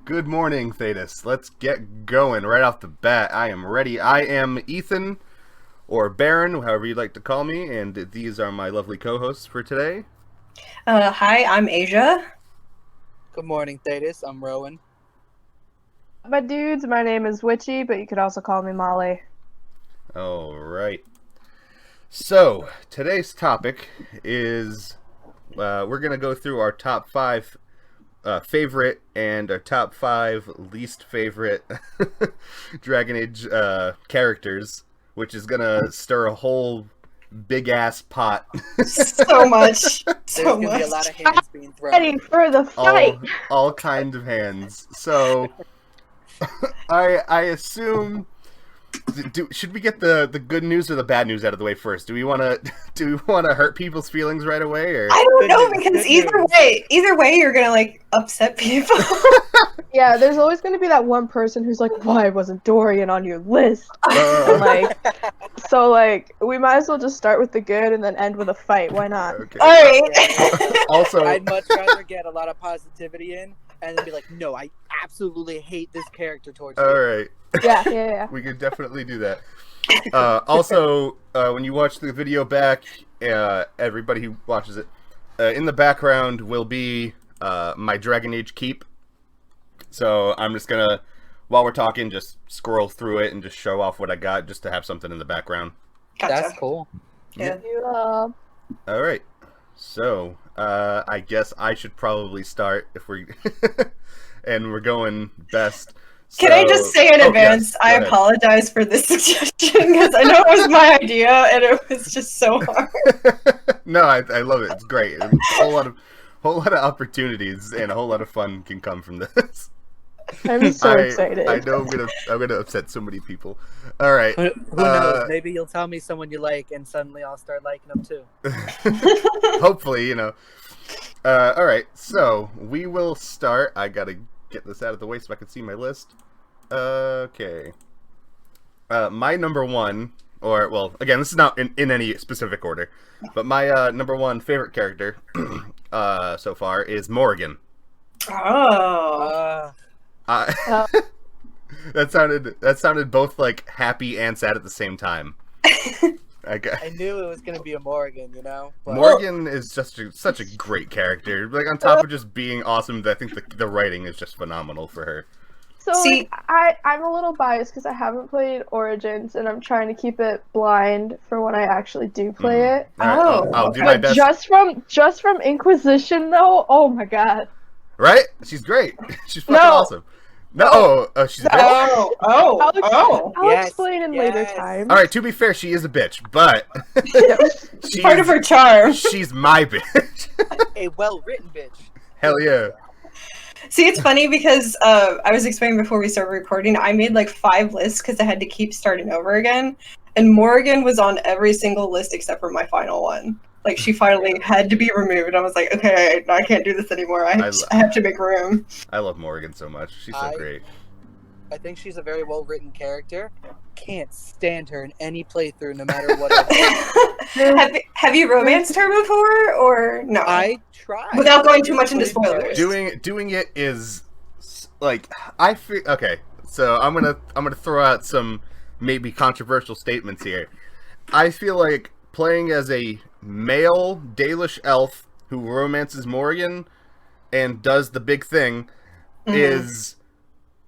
Good morning, THEDAS. Let's get going right off the bat. I am ready. I am Ethan, or Baron, however you'd like to call me, and these are my lovely co-hosts for today. Hi, I'm Asia. Good morning, THEDAS. I'm Rowan. My dudes, my name is Witchy, but you could also call me Molly. Alright. So, today's topic is, we're going to go through our top 5 favorite and our top 5 least favorite Dragon Age characters, which is going to stir a whole big-ass pot. So much. There's going to be a lot of hands being thrown. Ready for the fight! All kinds of hands. So, I assume... should we get the good news or the bad news out of the way first? Do we want to hurt people's feelings right away, or I don't know, Good because news. either way, you're gonna upset people. Yeah, there's always going to be that one person who's like, why wasn't Dorian on your list? And, so we might as well just start with the good and then end with a fight. Why not? Okay. All right. Also, I'd much rather get a lot of positivity in and then be like, no, I absolutely hate this character towards you. all right, Yeah. we could definitely do that. Also, when you watch the video back, everybody who watches it, in the background will be my Dragon Age keep. So I'm just gonna, while we're talking, just scroll through it and just show off what I got, just to have something in the background. Gotcha. That's cool. Yeah. All right. So I guess I should probably start if we and we're going best. Can I just say in advance, yes, I go ahead. apologize for this suggestion because I know it was my idea and it was just so hard. No, I love it. It's great. A whole lot of opportunities and a whole lot of fun can come from this. I'm so excited. I know I'm gonna upset so many people. All right. Who knows? Maybe you'll tell me someone you like and suddenly I'll start liking them too. Hopefully, All right. So we will start. I gotta get this out of the way so I can see my list. Okay. My number one, or well, again, this is not in any specific order, but my number one favorite character so far is Morrigan. Oh. That sounded both like happy and sad at the same time. I knew it was going to be a Morrigan, but... Morrigan is just such a great character. Like, on top of just being awesome, I think the writing is just phenomenal for her. So, See- I'm a little biased because I haven't played Origins, and I'm trying to keep it blind for when I actually do play it. All right, Oh. I'll do my But best. just from Inquisition, though, oh my god. Right? She's great. She's fucking No. awesome. No, she's a bitch. I'll Yes, explain in later yes. time. All right, to be fair, she is a bitch, but she's, Part of her charm. she's my bitch. A well-written bitch. Hell yeah. See, it's funny because I was explaining before we started recording, I made 5 lists because I had to keep starting over again. And Morrigan was on every single list except for my final one. She finally had to be removed. I was like, okay, I can't do this anymore. I have to make room. I love Morrigan so much. She's so great. I think she's a very well-written character. Can't stand her in any playthrough, no matter what. have you romanced her before, or no? I tried. Without going too much into spoilers. Doing it is I feel okay. So I'm gonna throw out some maybe controversial statements here. I feel like playing as a male Dalish elf who romances Morrigan and does the big thing is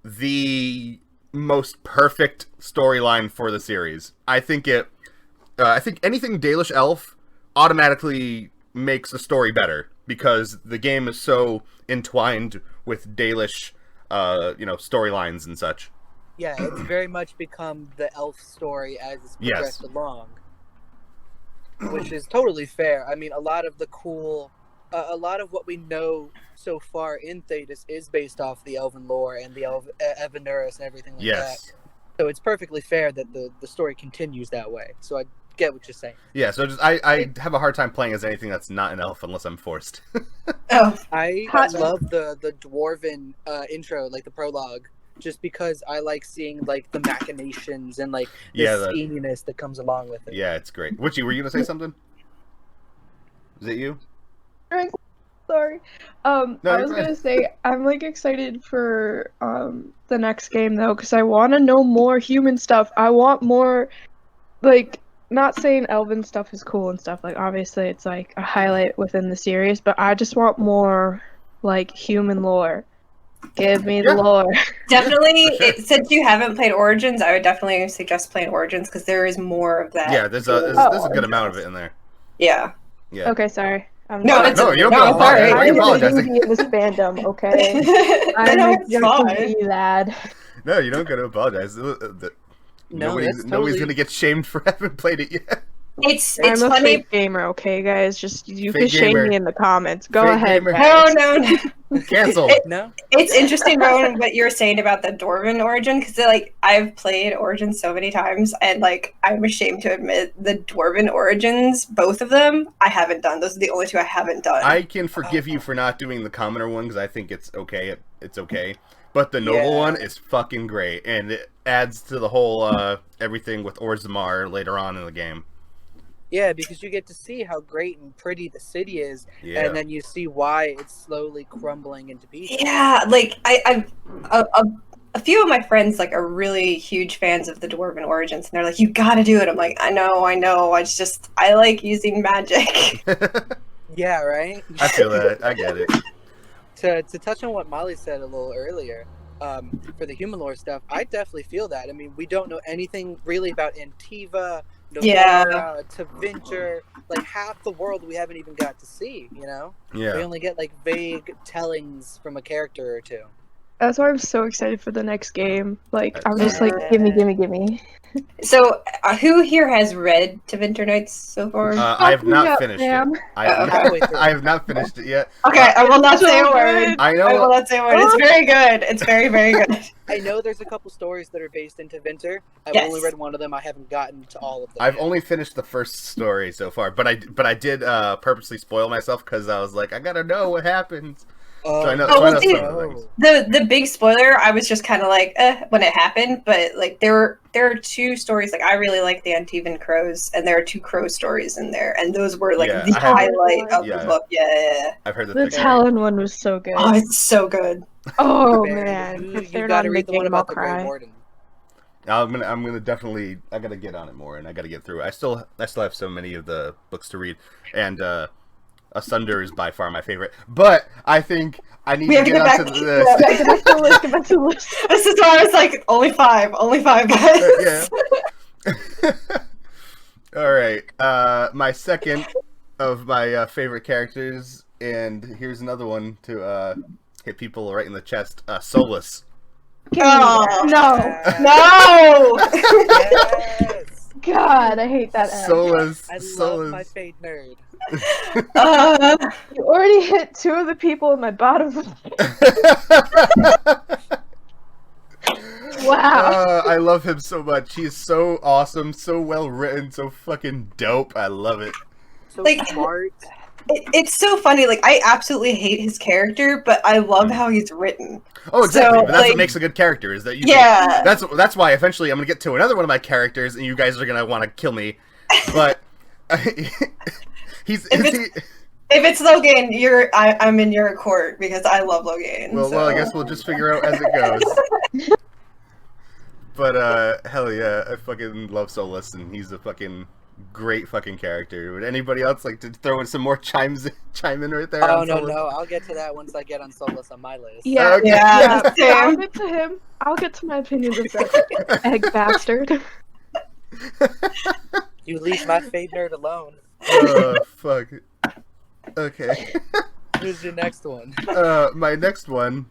the most perfect storyline for the series. I think anything Dalish elf automatically makes the story better because the game is so entwined with Dalish storylines and such. Yeah, it's very much become the elf story as it's progressed along. Which is totally fair. I mean, a lot of what we know so far in THEDAS is based off the Elven lore and the Evanurus and everything like that. So it's perfectly fair that the story continues that way. So I get what you're saying. Yeah, so I have a hard time playing as anything that's not an elf unless I'm forced. I love the dwarven intro, the prologue, just because I like seeing the machinations and the scheminess that comes along with it. Yeah, it's great. Witchy, were you gonna say something? Is it you? Sorry. No, I you're was fine. gonna say I'm like excited for the next game though, because I want to know more human stuff. I want more, like, not saying elven stuff is cool and stuff. Like, obviously, it's like a highlight within the series, but I just want more like human lore. Give me the Yeah. lore. Definitely, For sure. since you haven't played Origins, I would definitely suggest playing Origins because there is more of that. Yeah, there's a good amount of it in there. Yeah. Yeah. Okay, sorry. No, it's no, you don't no, gotta it's apologize. alright. Why are you I'm a apologizing? baby in this fandom, okay? No, I'm a it's young fine. baby lad. No, you don't gotta apologize. Nobody's gonna get shamed for having played it yet. It's I'm a funny. fake gamer, okay, guys? Just you Fake can shame gamer. me in the comments. Go Fake ahead. gamer. guys. No. Cancelled. No? It's interesting, Rowan, what you're saying about the Dwarven origin, because like I've played Origins so many times, and like I'm ashamed to admit the Dwarven origins, both of them, I haven't done. Those are the only two I haven't done. I can forgive you for not doing the commoner one because I think it's okay. It's okay. But the noble Yeah. one is fucking great, and it adds to the whole everything with Orzammar later on in the game. Yeah, because you get to see how great and pretty the city is, Yeah. and then you see why it's slowly crumbling into pieces. Yeah, like I've a few of my friends like are really huge fans of the Dwarven origins, and they're like, "You got to do it." I'm like, I know. I like using magic. Yeah, right? I feel that. I get it. To touch on what Molly said a little earlier, for the human lore stuff, I definitely feel that. I mean, we don't know anything really about Antiva, Yeah. Novara, Tevinter, like half the world we haven't even got to see, you know? We Yeah. only get like vague tellings from a character or two. That's why I'm so excited for the next game. Like, I'm just like, gimme. So, who here has read Tevinter Nights so far? I have not Yeah, finished Sam. it. I have not finished it yet. Okay, I will not say a word. good. I I will know. not say a word. It's very good. It's very, very good. I know there's a couple stories that are based in Tevinter. I've Yes. only read one of them. I haven't gotten to all of them. I've yet. only finished the first story so far, but I did purposely spoil myself because I was like, I gotta know what happens. Oh, So I know Oh, well, some see, of the things. The big spoiler, I was just kind of like, when it happened, but like there are two stories. Like I really like the Antivan crows, and there are two crow stories in there, and those were like Yeah, the I have- highlight of Yeah. the book. Yeah. I've heard The that. Talon one was so good. Oh, it's so good. Oh Bear, man, you if they're got not to in the read the one game, I'll about the Grey cry. Warden. I'm gonna definitely. I gotta get on it more, and I gotta get through it. I still have so many of the books to read, and Asunder is by far my favorite. But I think I need We to have to get get onto back. the. Yeah, get back to the list, get back to the list. This is why I was like, only five guys. Yeah. All right. My second of my favorite characters, and here's another one to hit people right in the chest. Solus. Oh. No, Yes! God, I hate that end. Solus. I love Solus. my fate nerd. You already hit two of the people in my bottom. Wow. I love him so much. He's so awesome, so well written, so fucking dope. I love it. So Like- smart. It's so funny. Like I absolutely hate his character, but I love how he's written. Oh, exactly. So, but that's like- what makes a good character. Is that you? Yeah. That's why eventually I'm gonna get to another one of my characters, and you guys are gonna want to kill me. But If it's Logan, I'm in your court because I love Logan. well, I guess we'll just figure out as it goes. But hell yeah, I fucking love Solus, and he's a fucking great fucking character. Would anybody else like to throw in some more chime in right there? Oh on no, Solus? no, I'll get to that once I get on Solus on my list. Yeah, Okay. Yeah, I'll same. get to him. I'll get to my opinions of that egg bastard. You leave my fate nerd alone. Oh fuck. Okay. Who's your next one? My next one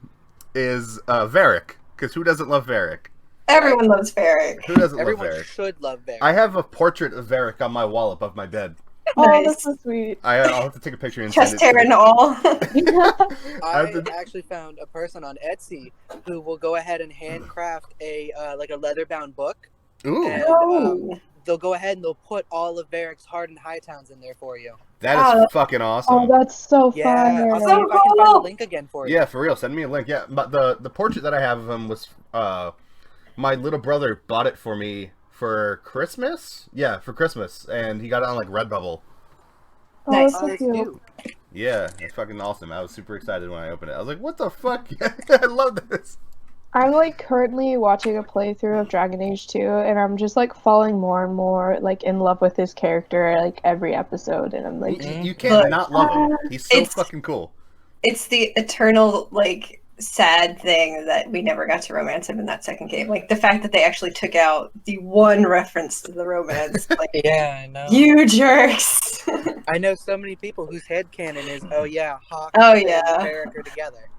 is Varric, because who doesn't love Varric? Everyone loves Varric. Who doesn't Everyone love Varric? should love Varric. I have a portrait of Varric on my wall above my bed. Oh, Nice. that's so sweet. I'll have to take a picture and Chest send it hair to and you. all. I I've been- actually found a person on Etsy who will go ahead and handcraft a like a leather-bound book, Ooh, and Oh. they'll go ahead and they'll put all of Varric's Hardened Hightowns in there for you. that Oh, is fucking awesome. Oh, that's so Yeah, fun. I'll see if I can find the cool. link again for you. Yeah, for real. Send me a link. Yeah, but the portrait that I have of him was my little brother bought it for me for Christmas. Yeah, for Christmas, and he got it on like Redbubble. Oh, Nice. that's so That's cute. cute. Yeah, it's fucking awesome. I was super excited when I opened it. I was like, what the fuck? I love this. I'm like currently watching a playthrough of Dragon Age 2, and I'm just like falling more and more like in love with his character like every episode, and I'm like, You can't not love him. He's so It's- fucking cool. It's the eternal like sad thing that we never got to romance him in that second game. Like the fact that they actually took out the one reference to the romance. Like, Yeah, I know. you jerks. I know so many people whose headcanon is, oh yeah, Hawk Oh, and yeah. Barrack are together.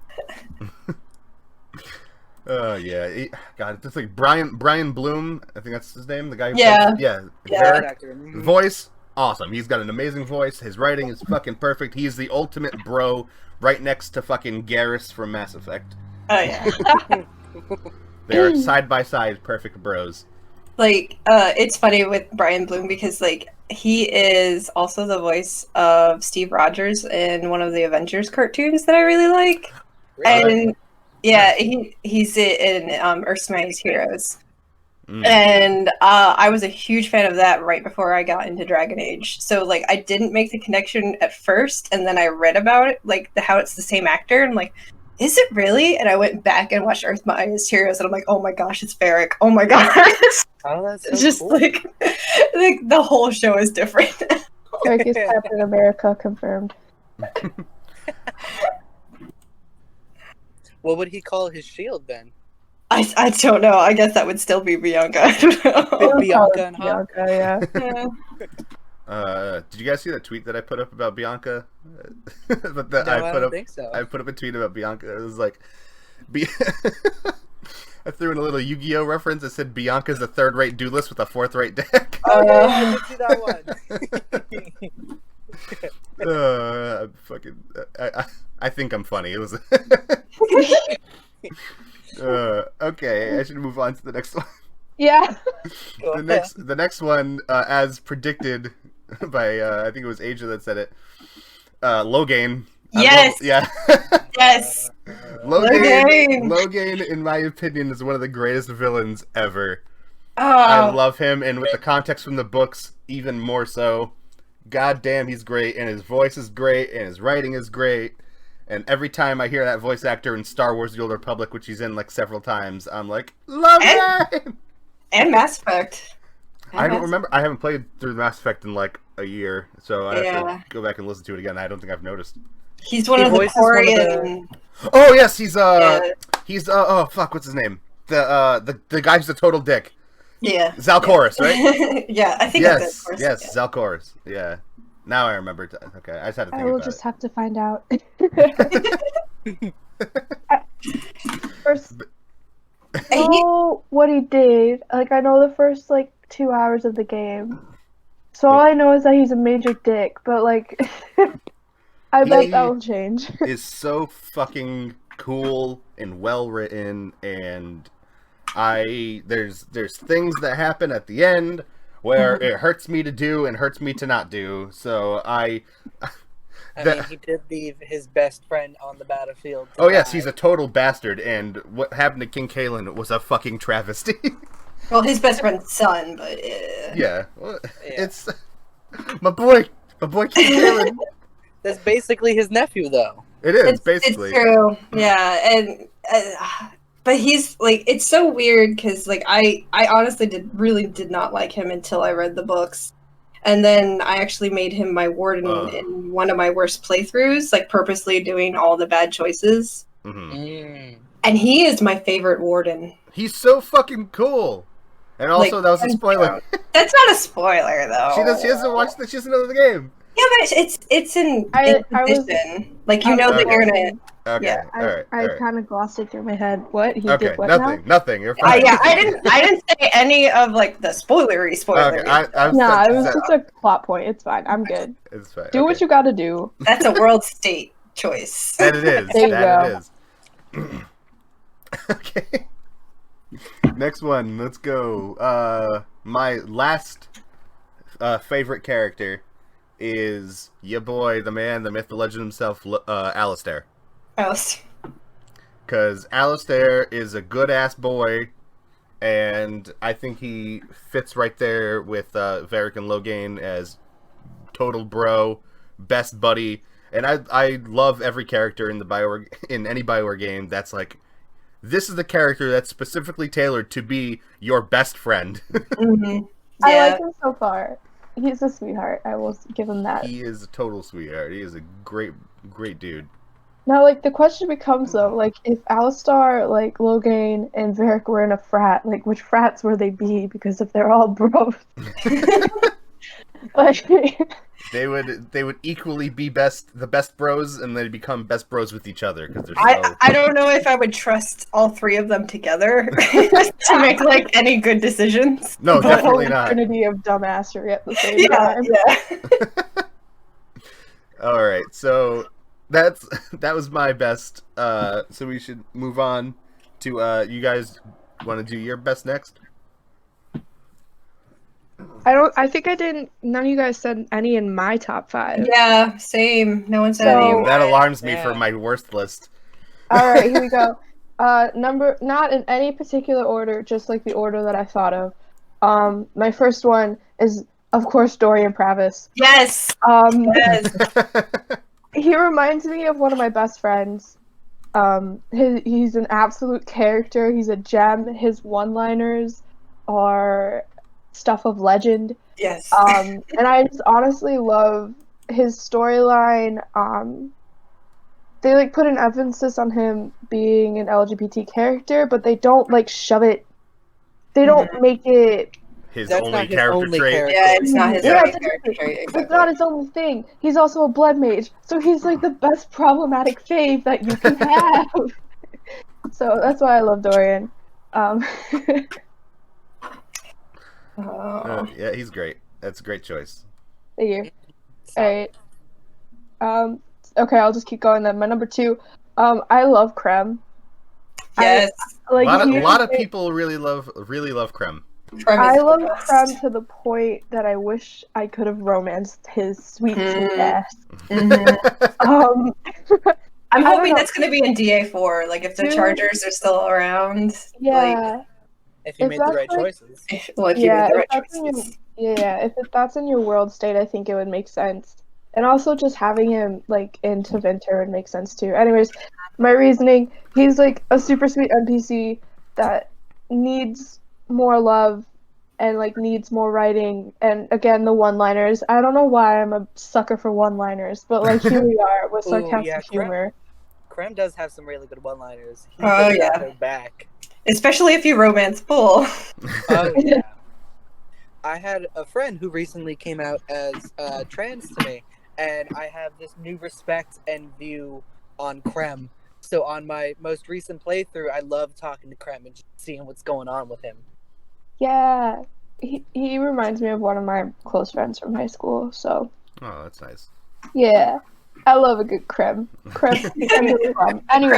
Oh yeah, God, it's like Brian Bloom. I think that's his name. The guy. Who Yeah. plays, yeah. Yeah. Varric. Actor. Mhm. Voice, awesome. He's got an amazing voice. His writing is fucking perfect. He's the ultimate bro, right next to fucking Garrus from Mass Effect. Oh yeah. They are side by side, perfect bros. Like, it's funny with Brian Bloom because like he is also the voice of Steve Rogers in one of the Avengers cartoons that I really like. Really? And yeah, he's in Earth's Mightiest Heroes. Mm. And I was a huge fan of that right before I got into Dragon Age. So like I didn't make the connection at first, and then I read about it, like how it's the same actor, and I'm like, is it really? And I went back and watched Earth's Mightiest Heroes, and I'm like, oh my gosh, it's Varric. Oh my gosh. Oh, that's so It's just cool. like the whole show is different. Eric is Captain America confirmed. What would he call his shield then? I don't know. I guess that would still be Bianca. I don't know. Bianca and Hawk? Bianca, yeah. Yeah. Did you guys see that tweet that I put up about Bianca? But No, I don't think so. I put up a tweet about Bianca. It was like, I threw in a little Yu-Gi-Oh reference. It said Bianca's the third-rate duelist with a fourth-rate deck. Oh, yeah, I did see that one. Fucking, I think I'm funny. It was. Okay, I should move on to the next one. Yeah. The next one, as predicted by I think it was Asia that said it. Logain. Yes. Yeah. Yes. Logain, in my opinion, is one of the greatest villains ever. I love him, and with the context from the books, even more so. God damn, he's great, and his voice is great, and his writing is great. And every time I hear that voice actor in Star Wars: The Old Republic, which he's in like several times, I'm like, Logain! And Mass Effect. I don't remember. I haven't played through Mass Effect in like a year, so I have Yeah. to go back and listen to it again. I don't think I've noticed. He's one He of the voices one of the- Korean. Oh yes, he's Yeah. oh fuck, what's his name? The guy who's a total dick. Yeah. Zalcorus, right? Yeah, I think Yes, that's it, of course. yes, Zalcorus. Yeah. Now I remember. Okay, I just had to think I will about just it. have to find out. First, I know what he did. Like, I know the first, like, 2 hours of the game. So all I know is that he's a major dick, but, like, I bet that will change. Is so fucking cool and well written, and there's things that happen at the end where it hurts me to do and hurts me to not do. So I mean, he did leave his best friend on the battlefield. to Oh yes, die. he's a total bastard, and what happened to King Kalen was a fucking travesty. Well, his best friend's son, but Yeah, well, Yeah. it's my boy King Kalen. That's basically his nephew, though. It is basically. It's true. Yeah, and but he's like, it's so weird because like I honestly did not like him until I read the books, and then I actually made him my warden in one of my worst playthroughs, like purposely doing all the bad choices. Mhm. And he is my favorite warden. He's so fucking cool. And also, Like, that was a spoiler. That's not a spoiler though. She doesn't watch the. She doesn't know the game. Yeah, but it's in I was- position. Like you know that you're gonna. Okay, Yeah, all right. I kind of glossed it through my head. What? He Okay, did what nothing. You're fine. Yeah, I didn't say any of like the spoilery. Okay, I Nah, it was just a plot point. It's fine. I'm good. It's fine. Do what you gotta do. That's a world state choice. That it is. There you That it is. Okay. Next one. Let's go. My last favorite character is ya boy, the man, the myth, the legend himself, Alistair. Else. Because Alistair is a good-ass boy, and I think he fits right there with Varric and Logain as total bro, best buddy, And I love every character in any BioWare game that's like, this is the character that's specifically tailored to be your best friend. Mm-hmm. I like him so far. He's a sweetheart. I will give him that. He is a total sweetheart. He is a great dude. Now, like, the question becomes, though, like, if Alistar, like, Loghain, and Varric were in a frat, like, which frats would they be? Because if they're all bros... like... They would equally be the best bros, and they'd become best bros with each other because they're so... I don't know if I would trust all three of them together to make like any good decisions. No, definitely not. Trinity of dumbassery at the same time. Yeah. All right, so that was my best. So we should move on to you guys want to do your best next? I think I didn't. None of you guys said any in my top 5. Yeah, same. No one said any. That alarms me for my worst list. All right, here we go. Not in any particular order, just like the order that I thought of. My first one is, of course, Dorian Pravis. Yes. Yes. He reminds me of one of my best friends. He's an absolute character. He's a gem. His one-liners are stuff of legend. Yes. And I just honestly love his storyline. They like put an emphasis on him being an LGBT character, but they don't like shove it. They don't make it his only character trait. Yeah, it's not his only character trait. Exactly. It's not his only thing. He's also a blood mage, so he's like the best problematic fave that you can have. So that's why I love Dorian. Yeah, he's great. That's a great choice. Thank you. Alright. Okay, I'll just keep going then. My number 2, I love Krem. Yes. A lot of people really love Krem. I love Krem to the point that I wish I could have romanced his sweet ass. I'm hoping that's going to be in DA4, like if the Chargers are still around. Yeah. Like, if you made the right choices. If you made the right choices. If that's in your world state, I think it would make sense. And also just having him like into Tevinter would make sense too. Anyways, my reasoning, he's like a super sweet NPC that needs more love and like needs more writing, and again the one-liners. I don't know why I'm a sucker for one-liners, but like here we are with sarcastic humor. Krem does have some really good one-liners. Back. Especially if you romance Bull. Oh yeah. I had a friend who recently came out as trans to me, and I have this new respect and view on Krem. So on my most recent playthrough, I love talking to Krem and just seeing what's going on with him. Yeah, he reminds me of one of my close friends from high school, so... Oh, that's nice. Yeah, I love a good Krem. Anyway. I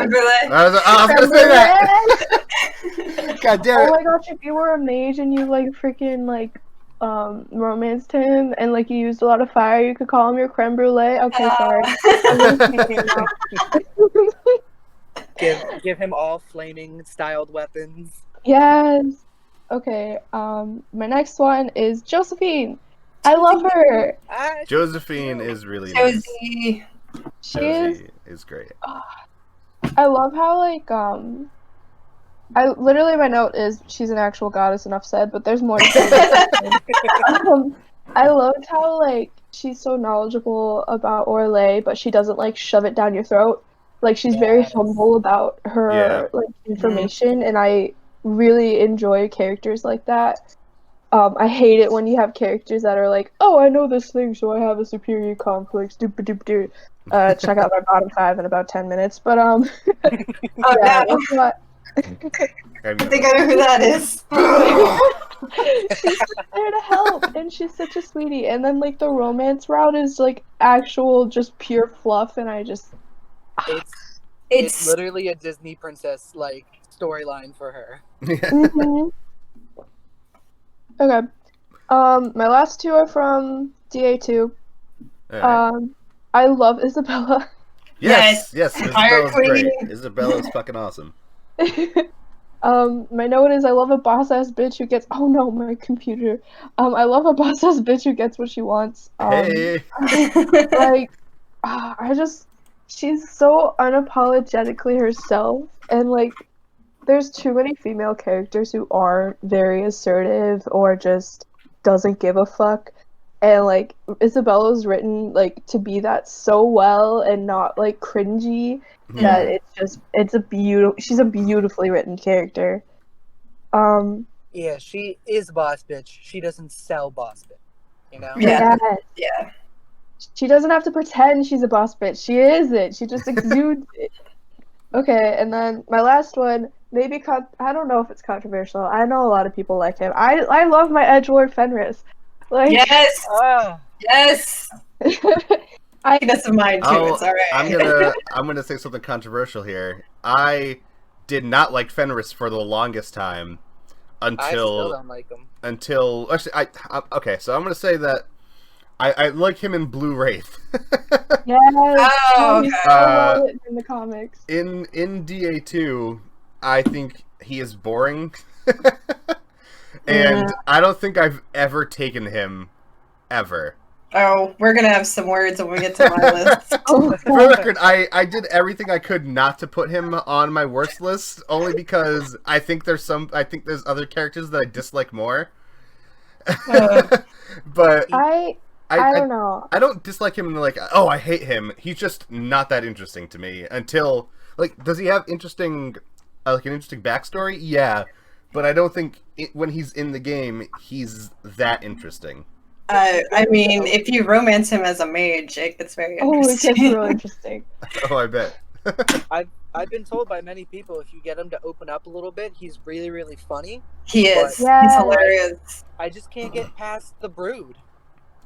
was gonna say that! God damn it! Oh my gosh, if you were a mage and you, like, freaking, like, romanced him and, like, you used a lot of fire, you could call him your creme brulee? Okay, sorry. Give him all flaming styled weapons. Yes. Okay, my next one is Josephine. I love her. Josephine is really nice. Josie is great. I love how, like, my note is she's an actual goddess, enough said, but there's more to say. I loved how, like, she's so knowledgeable about Orlais, but she doesn't, like, shove it down your throat. Like, she's very humble about her, like, information, and I really enjoy characters like that. I hate it when you have characters that are like, oh, I know this thing, so I have a superior complex, doop-a-doop-doo. Check out my bottom 5 in about 10 minutes, but, I think I know who that is. She's there to help, and she's such a sweetie. And then, like, the romance route is, like, actual, just pure fluff, and I just... It's literally a Disney princess, like, storyline for her. Okay. My last 2 are from DA2. I love Isabella. Yes, Isabella's great. Isabella's fucking awesome. My note is I love a boss-ass bitch who gets... Oh no, my computer. I love a boss-ass bitch who gets what she wants. Hey! Like, she's so unapologetically herself, and like, there's too many female characters who are very assertive or just doesn't give a fuck. And like Isabella's written like to be that so well and not like cringy that she's a beautifully written character. Yeah, she is boss bitch. She doesn't sell boss bitch. You know? Yeah. She doesn't have to pretend she's a boss bitch. She is it. She just exudes it. Okay, and then my last one, maybe I don't know if it's controversial. I know a lot of people like him. I love my edgelord Fenris. Like, yes. That's mine too. It's all right. I'm gonna say something controversial here. I did not like Fenris for the longest time until I still don't like him. Actually, okay. So I'm gonna say that I like him in Blue Wraith. Yes. Oh, he's so well written in the comics. In DA2, I think he is boring. And I don't think I've ever taken him, ever. Oh, we're gonna have some words when we get to my list. For the record, I did everything I could not to put him on my worst list, only because I think there's other characters that I dislike more. But I don't know. I don't dislike him like, oh, I hate him. He's just not that interesting to me until, like, does he have an interesting backstory? Yeah, but I don't think when he's in the game, he's that interesting. I mean, if you romance him as a mage, it gets very interesting. It gets real interesting. Oh, I bet. I've been told by many people, if you get him to open up a little bit, he's really, really funny. He is. He's hilarious. I just can't get past the brood.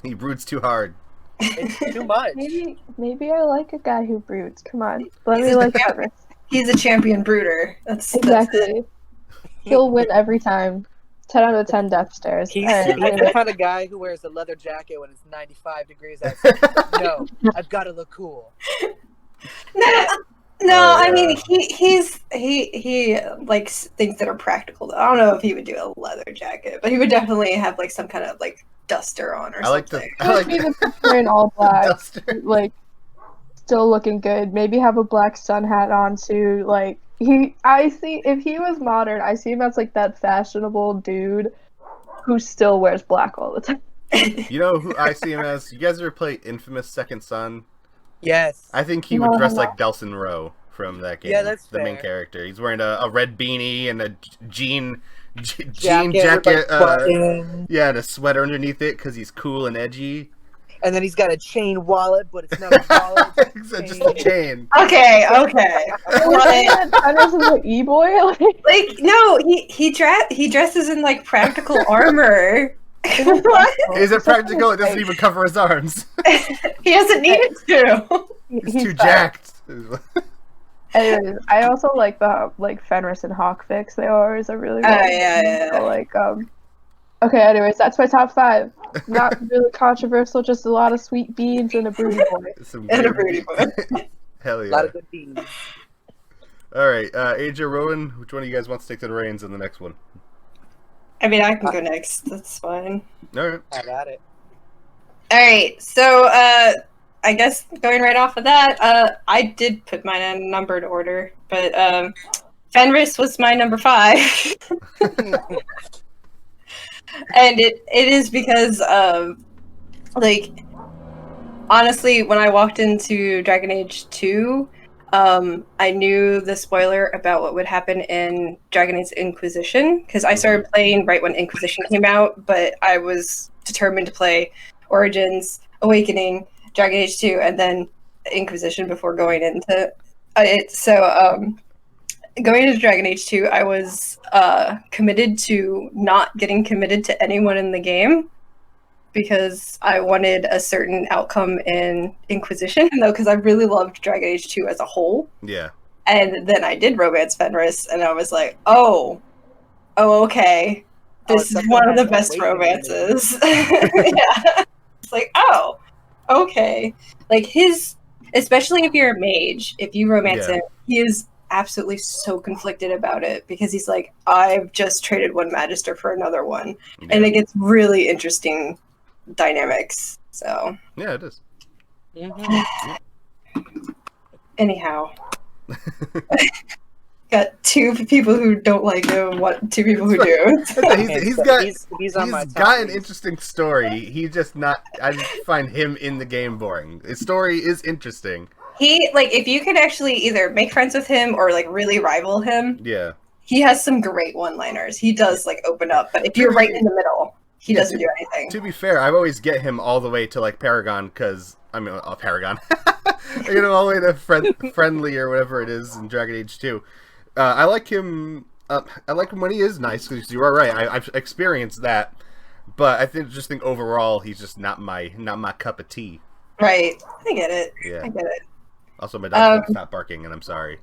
He broods too hard. It's too much. Maybe I like a guy who broods. Come on, let me like Fenris. He's a champion brooder. Exactly. He'll win every time. 10 out of 10 death stares. He's the kind of guy who wears a leather jacket when it's 95 degrees outside. No, I've got to look cool. No, I mean he likes things that are practical. I don't know if he would do a leather jacket, but he would definitely have like some kind of like duster on or something. I like even wearing all black, like still looking good. Maybe have a black sun hat on too. Like if he was modern, I see him as like that fashionable dude who still wears black all the time. You know who I see him as? You guys ever play Infamous Second Son? Yes. I think he would dress like Delson Rowe from that game. Yeah, that's the main fair. character. He's wearing a red beanie and a jean jacket. And a sweater underneath it because he's cool and edgy. And then he's got a chain wallet, but it's not a wallet. It's just a chain. Okay. Fenris is an e-boy. Like no, he dresses in like practical armor. Is it practical? It doesn't even cover his arms. He doesn't need it to. He's too jacked. Anyways, I also like the Fenris and Hawkfix. They always are really good. Yeah. So, okay, anyways, that's my top 5. Not really controversial, just a lot of sweet beans and a broody boy. And a broody boy. Hell yeah. A lot of good beans. Alright, AJ, Rowan, which one of you guys wants to take the reins in the next one? I mean, I can go next. That's fine. Alright. I got it. Alright, so, I guess going right off of that, I did put mine in numbered order, but, Fenris was my number 5. And it is because honestly, when I walked into Dragon Age 2, I knew the spoiler about what would happen in Dragon Age Inquisition, because I started playing right when Inquisition came out, but I was determined to play Origins, Awakening, Dragon Age 2, and then Inquisition before going into it. So, going into Dragon Age 2, I was committed to not getting committed to anyone in the game because I wanted a certain outcome in Inquisition, though, because I really loved Dragon Age 2 as a whole. Yeah. And then I did romance Fenris, and I was like, oh, okay. This is one of the best romances. Yeah. It's like, oh, okay. Like especially if you're a mage, if you romance him, he is absolutely so conflicted about it because he's like, I've just traded one magister for another one. Yeah. And it gets really interesting dynamics. So yeah, it is. Mm-hmm. Anyhow. Got two people who don't like him, two people who do. He's got an interesting story. He just not. I just find him in the game boring. His story is interesting. He if you could actually either make friends with him or really rival him. Yeah. He has some great one-liners. He does open up, but if you're right in the middle, he doesn't do anything. To be fair, I always get him all the way to Paragon because Paragon. I get him all the way to friendly or whatever it is in Dragon Age 2. I like him. I like him when he is nice. Because you are right. I've experienced that, but I think overall he's just not my cup of tea. Right. I get it. Yeah. I get it. Also, my dog won't stop barking, and I'm sorry.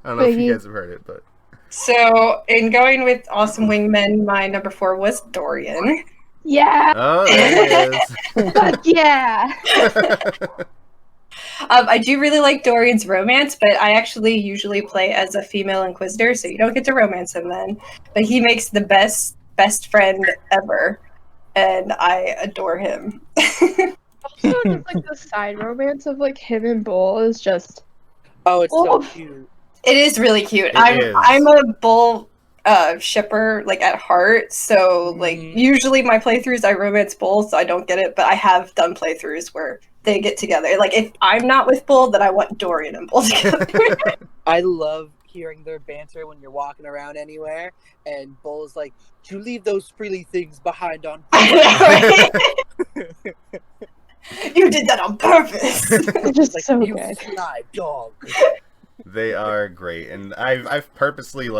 I don't know if you guys have heard it, but. So, in going with Awesome Wingmen, my number 4 was Dorian. Yeah. Oh, there he is. Fuck yeah. I do really like Dorian's romance, but I actually usually play as a female Inquisitor, so you don't get to romance him then. But he makes the best friend ever, and I adore him. Also, just the side romance of him and Bull is just. Oh, it's so cute. It is really cute. I'm a Bull shipper at heart, so usually my playthroughs I romance Bull, so I don't get it, but I have done playthroughs where they get together. If I'm not with Bull, then I want Dorian and Bull together. I love hearing their banter when you're walking around anywhere, and Bull's like, "You leave those freely things behind on." You did that on purpose. It's just so you good. Sly dog. They are great, and I've purposely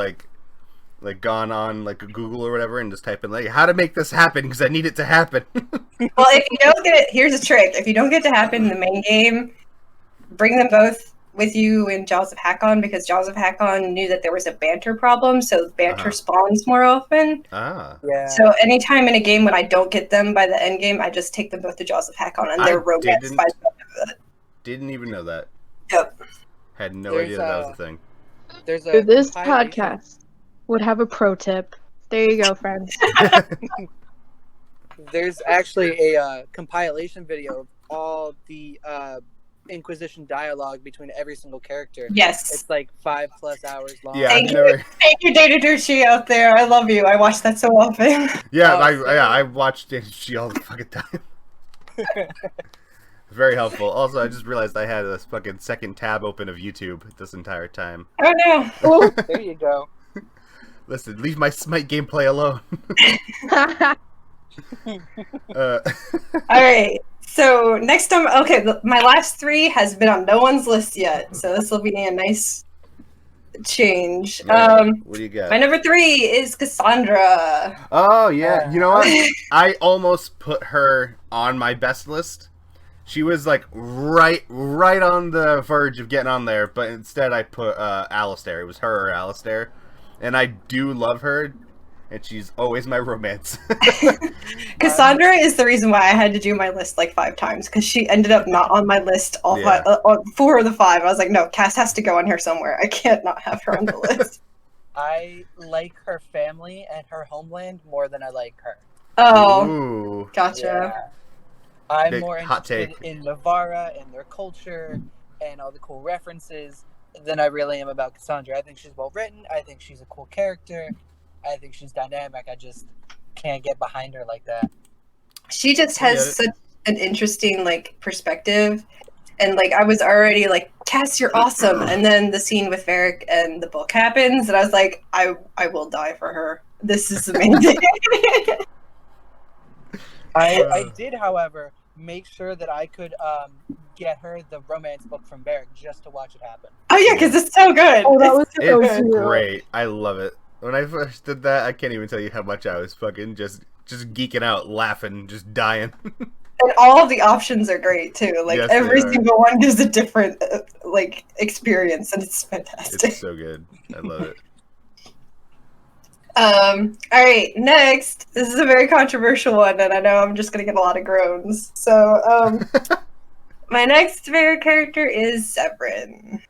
gone on Google or whatever and just type in how to make this happen because I need it to happen. Well, if you don't get it, here's a trick. If you don't get it to happen in the main game, bring them both with you in Jaws of Hakon because Jaws of Hakon knew that there was a banter problem, so banter spawns more often. Ah. Yeah. So anytime in a game when I don't get them by the end game, I just take them both to Jaws of Hakon and they're romanced by the end of it. Didn't even know that. Yep. Had no idea that was a thing. This podcast would have a pro tip. There you go, friends. There's actually a compilation video of all the Inquisition dialogue between every single character. Yes. It's 5+ hours long. Yeah, Thank you, Data Duchy out there. I love you. I watch that so often. Yeah, I watched Data all the fucking time. Very helpful. Also, I just realized I had a fucking second tab open of YouTube this entire time. Oh no. There you go. Listen, leave my Smite gameplay alone. Alright, so next time, my last 3 has been on no one's list yet, so this will be a nice change. Right. What do you got? My number 3 is Cassandra. Oh, yeah. You know what? I almost put her on my best list. She was right on the verge of getting on there, but instead I put Alistair. It was her or Alistair. And I do love her, and she's always my romance. Cassandra is the reason why I had to do my list 5 times, because she ended up not on my list all 4 of the 5. I was like, no, Cass has to go on here somewhere. I can't not have her on the list. I like her family and her homeland more than I like her. Oh, Ooh. gotcha. Yeah. I'm Big more hot interested in Navarra and their culture and all the cool references than I really am about Cassandra. I think she's well written. I think she's a cool character. I think she's dynamic. I just can't get behind her like that. She just has such an interesting perspective, and I was already Cass, you're awesome. And then the scene with Varric and the book happens, and I was like, I will die for her. This is amazing. I did, however, make sure that I could get her the romance book from Varric just to watch it happen. Oh yeah, because it's so good. Oh, that was so It's good. great. I love it. When I first did that, I can't even tell you how much I was fucking just geeking out, laughing, just dying. And all of the options are great too. Yes, every they are. single one gives a different experience, and it's fantastic. It's so good. I love it. All right, next. This is a very controversial one, and I know I'm just gonna get a lot of groans. So, my next favorite character is Severin.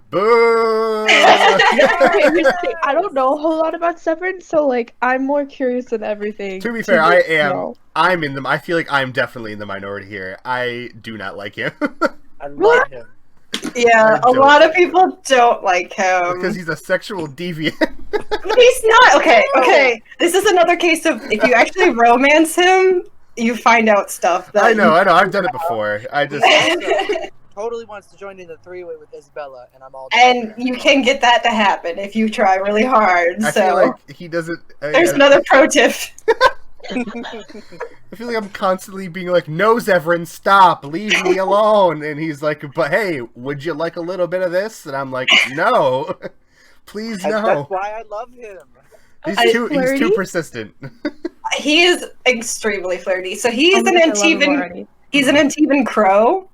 Boo! I don't know a whole lot about Severin, so I'm more curious than everything. To be fair, I am. I'm in the. I feel like I'm definitely in the minority here. I do not like him. I love him. Yeah, a lot of people don't like him. Because he's a sexual deviant. But he's not. Okay. This is another case of if you actually romance him, you find out stuff that I know. I've done it before. I just totally wants to join in the three-way with Isabella, and I'm all. And you can get that to happen if you try really hard. I so feel like he doesn't. there's another pro tip. I feel like I'm constantly being like, "No, Zevran, stop, leave me alone." And he's like, "But hey, would you like a little bit of this?" And I'm like, "No, please no." That's why I love him. He's too persistent. He is extremely flirty. So he's Oh an my gosh, I love him Antivan. already. He's an Antivan crow.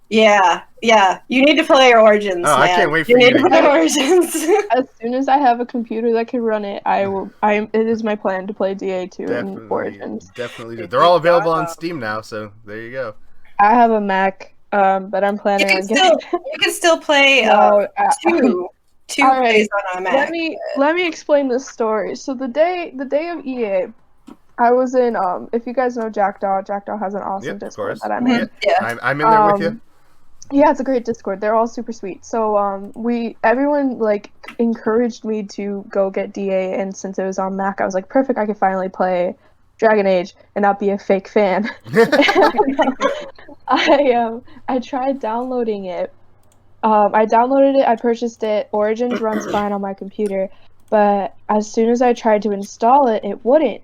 Yeah. You need to play Origins. Oh, man. I can't wait for you you need to- to play Origins. As soon as I have a computer that can run it, it is my plan to play DA2 and Origins. Definitely. They're all available on Steam now, so there you go. I have a Mac, but I'm planning on getting. You can still play two All right. plays on a Mac. Let me explain this story. So the day of EA, I was in if you guys know Jackdaw has an awesome Yep, Discord of course. that I'm in. Yeah. I'm in there with you. Yeah, it's a great Discord. They're all super sweet. So everyone like encouraged me to go get DA, and since it was on Mac, I was like, perfect, I could finally play Dragon Age and not be a fake fan. I tried downloading it. I downloaded it, I purchased it, Origins runs fine on my computer, but as soon as I tried to install it, it wouldn't.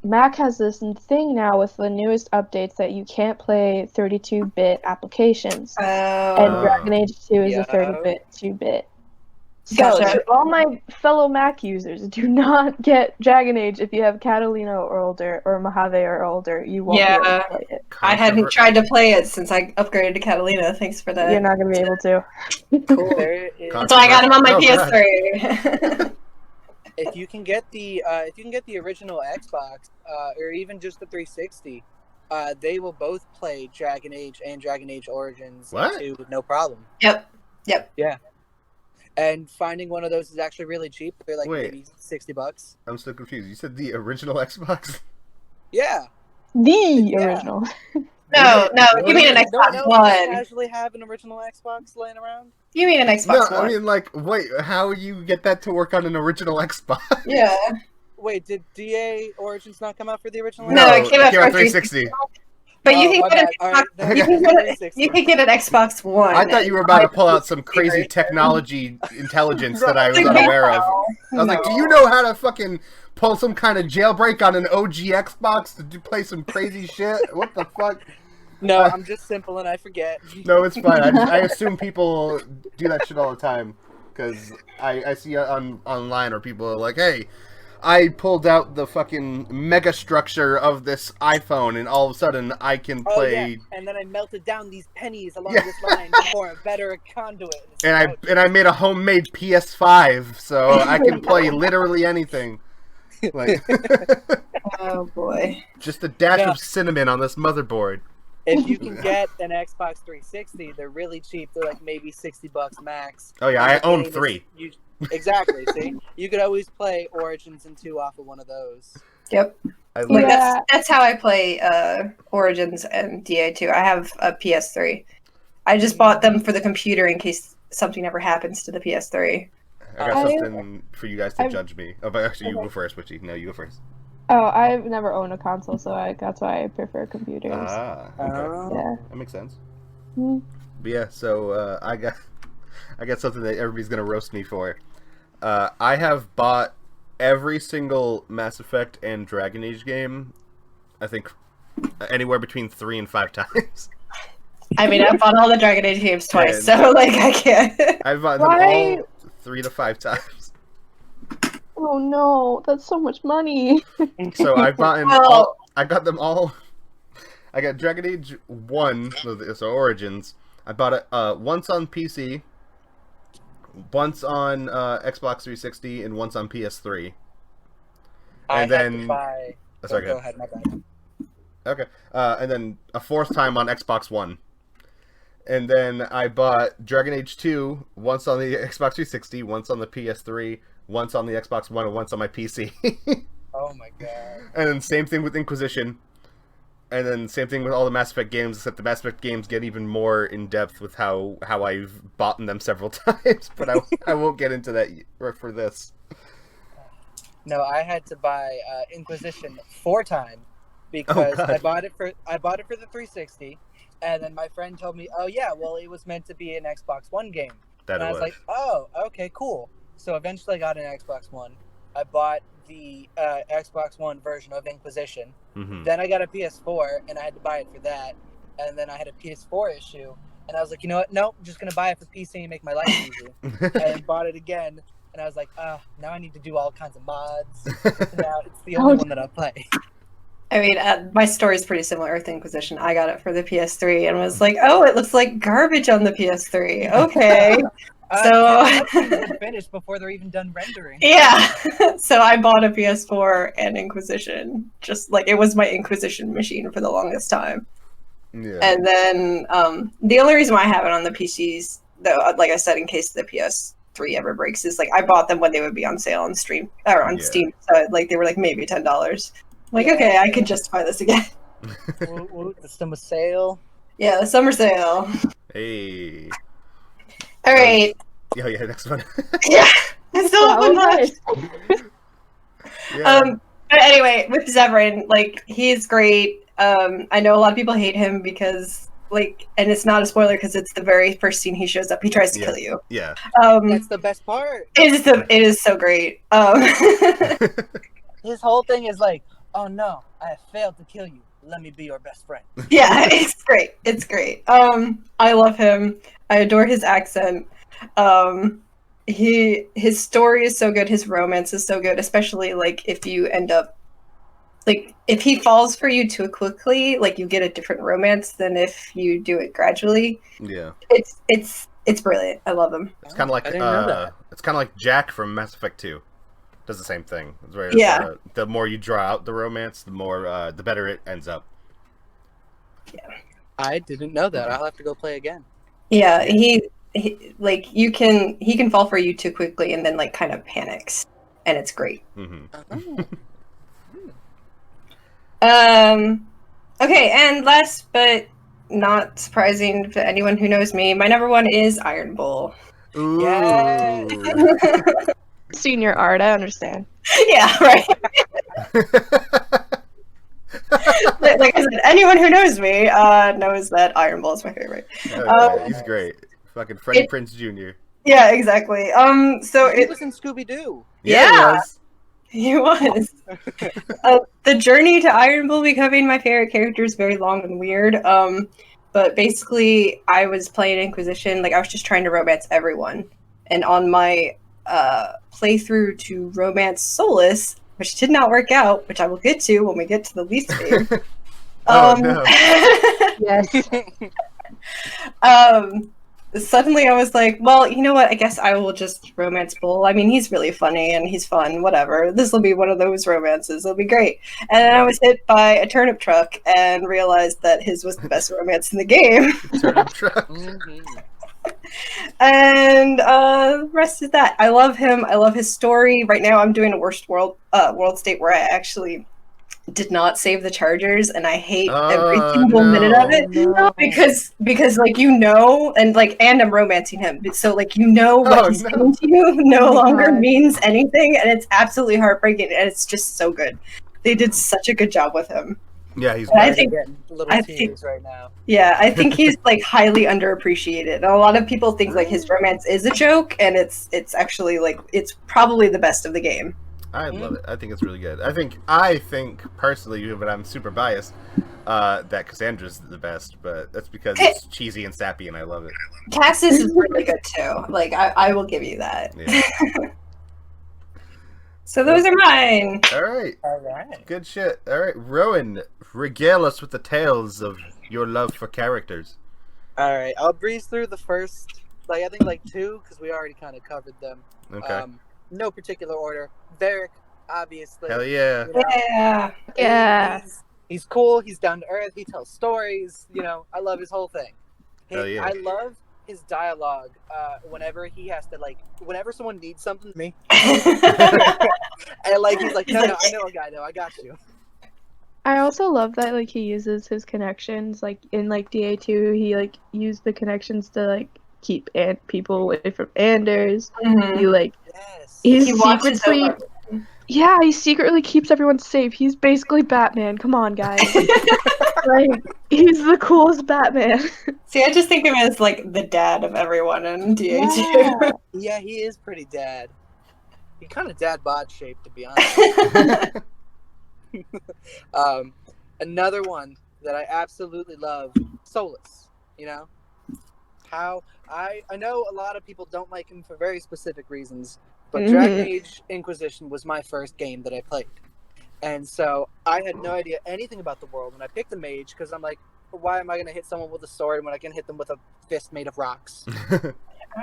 Mac has this thing now with the newest updates that you can't play 32-bit applications, and Dragon Age 2 is a 30-bit 2-bit. So, Gotcha. to all my fellow Mac users, do not get Dragon Age if you have Catalina or older, or Mojave or older. You won't be able to play it. I hadn't tried to play it since I upgraded to Catalina. Thanks for that. You're not going to be able to. Cool. There That's why I got him on my Oh, PS3. if you can get the original Xbox, or even just the 360, they will both play Dragon Age and Dragon Age Origins 2 with no problem. Yep. Yeah. And finding one of those is actually really cheap. They're like maybe $60. I'm still confused. You said the original Xbox? Yeah. The original. No, you mean an Xbox No, One. you casually have an original Xbox laying around? You mean an Xbox No, One. I mean, like, wait, how would you get that to work on an original Xbox? Yeah. Wait, did DA Origins not come out for the original? No, it came out for 360. But you can get you can get an Xbox One. I thought you were about to pull out some crazy technology intelligence that I was unaware of. I was like, do you know how to fucking pull some kind of jailbreak on an OG Xbox to play some crazy shit? What the fuck? No, I'm just simple and I forget. No, it's fine. I assume people do that shit all the time. Because I see online where people are like, hey, I pulled out the fucking mega structure of this iPhone and all of a sudden I can play... Oh, yeah. And then I melted down these pennies along this line to form a better conduit. And I made a homemade PS5 so I can play literally anything. Like, oh boy. just a dash of cinnamon on this motherboard. If you can get an Xbox 360, they're really cheap. They're like maybe $60 max. Oh yeah, I own 3. Exactly. See, you could always play Origins and 2 off of one of those. Yep. Like that's how I play Origins and DA2. I have a PS3. I just bought them for the computer in case something ever happens to the PS3. I got something for you guys to judge me. Oh, but actually, you go first, Witchy. No, you go first. Oh, I've never owned a console, so that's why I prefer computers. Ah, okay. Yeah. That makes sense. Mm-hmm. But yeah, so I got something that everybody's gonna roast me for. I have bought every single Mass Effect and Dragon Age game, I think anywhere between 3 and 5 times. I mean, I bought all the Dragon Age games twice, so like I can't. I've bought them all 3 to 5 times. Oh no, that's so much money. So I've bought all. I got them all. I got Dragon Age 1, so Origins. I bought it once on PC, once on Xbox 360, and once on PS3. And then sorry, go ahead, my bad. Okay, and then a 4th time on Xbox One. And then I bought Dragon Age 2 once on the Xbox 360, once on the PS3, once on the Xbox One, and once on my PC. Oh my god. And then same thing with Inquisition. And then same thing with all the Mass Effect games, except the Mass Effect games get even more in depth with how I've bought them several times. But I won't get into that for this. No, I had to buy Inquisition 4 times because I bought it for the 360, and then my friend told me, "Oh yeah, well it was meant to be an Xbox One game." And I was like, "Oh, okay, cool." So eventually I got an Xbox One. I bought the Xbox One version of Inquisition. Mm-hmm. Then I got a PS4, and I had to buy it for that. And then I had a PS4 issue, and I was like, you know what? Nope, I'm just gonna buy it for PC and make my life easy. And bought it again. And I was like, now I need to do all kinds of mods. Now it's the only one that I play. I mean, my story is pretty similar with Inquisition. I got it for the PS3 and was like, oh, it looks like garbage on the PS3. Okay. So finished before they're even done rendering. Yeah. So I bought a PS4 and Inquisition. Just like it was my Inquisition machine for the longest time. Yeah. And then the only reason why I have it on the PCs, though, like I said, in case the PS3 ever breaks, is like I bought them when they would be on sale on Steam. So like they were like maybe $10. Like, okay, I could justify this again. The summer sale. Yeah, the summer sale. Hey. All right. Yeah, next one. Yeah, I still have one left. Yeah. But anyway, with Zevran, like he's great. I know a lot of people hate him because like, and it's not a spoiler because it's the very first scene he shows up. He tries to kill you. Yeah. That's the best part. It is so great. His whole thing is like, oh no, I have failed to kill you. Let me be your best friend. Yeah, it's great. It's great. I love him. I adore his accent. His story is so good. His romance is so good, especially like if you end up like if he falls for you too quickly, like you get a different romance than if you do it gradually. Yeah. It's brilliant. I love him. It's kind of like it's kind of like Jack from Mass Effect 2. Does the same thing. The more you draw out the romance, the better it ends up. Yeah. I didn't know that. I'll have to go play again. Yeah, he like he can fall for you too quickly and then like kind of panics, and it's great. Mm-hmm. Okay, and last but not surprising to anyone who knows me, my number one is Iron Bull. Ooh. Yes. Senior art, I understand. Yeah, right. Like I said, anyone who knows me knows that Iron Bull is my favorite. He's great. Fucking Freddie Prinze Jr. Yeah, exactly. So he was in Scooby-Doo. Yeah. He was. The journey to Iron Bull becoming my favorite character is very long and weird. But basically, I was playing Inquisition. Like, I was just trying to romance everyone. And on my playthrough to romance Solus, which did not work out, which I will get to when we get to the least favorite. No. Yes. Suddenly I was like, well, you know what? I guess I will just romance Bull. I mean, he's really funny and he's fun, whatever. This will be one of those romances. It'll be great. And then I was hit by a turnip truck and realized that his was the best romance in the game. Turnip truck. And the rest is that. I love him. I love his story. Right now I'm doing a world state where I actually did not save the chargers, and I hate every single minute of it because like and I'm romancing him, so like what he's saying to you no longer means anything, and it's absolutely heartbreaking, and it's just so good. They did such a good job with him. Yeah, he's. I think right now. Yeah, I think he's like highly underappreciated. And a lot of people think like his romance is a joke, and it's actually like it's probably the best of the game. I love it. I think it's really good. I think personally, but I'm super biased, that Cassandra's the best, but that's because it's cheesy and sappy, and I love it. Cassis is really good too. Like I will give you that. Yeah. So those are mine. All right. Good shit. All right, Rowan, regale us with the tales of your love for characters. All right, I'll breeze through the first, I think 2, because we already kind of covered them. Okay. No particular order. Varric, obviously. Hell yeah. Yeah. He's cool. He's down to earth. He tells stories. I love his whole thing. Hell yeah. I love his dialogue whenever he has to, whenever someone needs something from me. And, he's like, no, I know a guy, though. I got you. I also love that like he uses his connections. Like in like DA2, he like used the connections to like keep people away from Anders. Mhm. He like Yes. he's He watches secretly over. yeah, he secretly keeps everyone safe. He's basically Batman. Come on, guys. Like he's the coolest Batman. See, I just think of him as like the dad of everyone in DA2. Yeah. Yeah, he is pretty dad. He kind of dad bod shaped, to be honest. Another one that I absolutely love, Solus. You know, how I know a lot of people don't like him for very specific reasons, but Dragon Age Inquisition was my first game that I played, and so I had no idea anything about the world, and I picked the mage because I'm like, why am I going to hit someone with a sword when I can hit them with a fist made of rocks?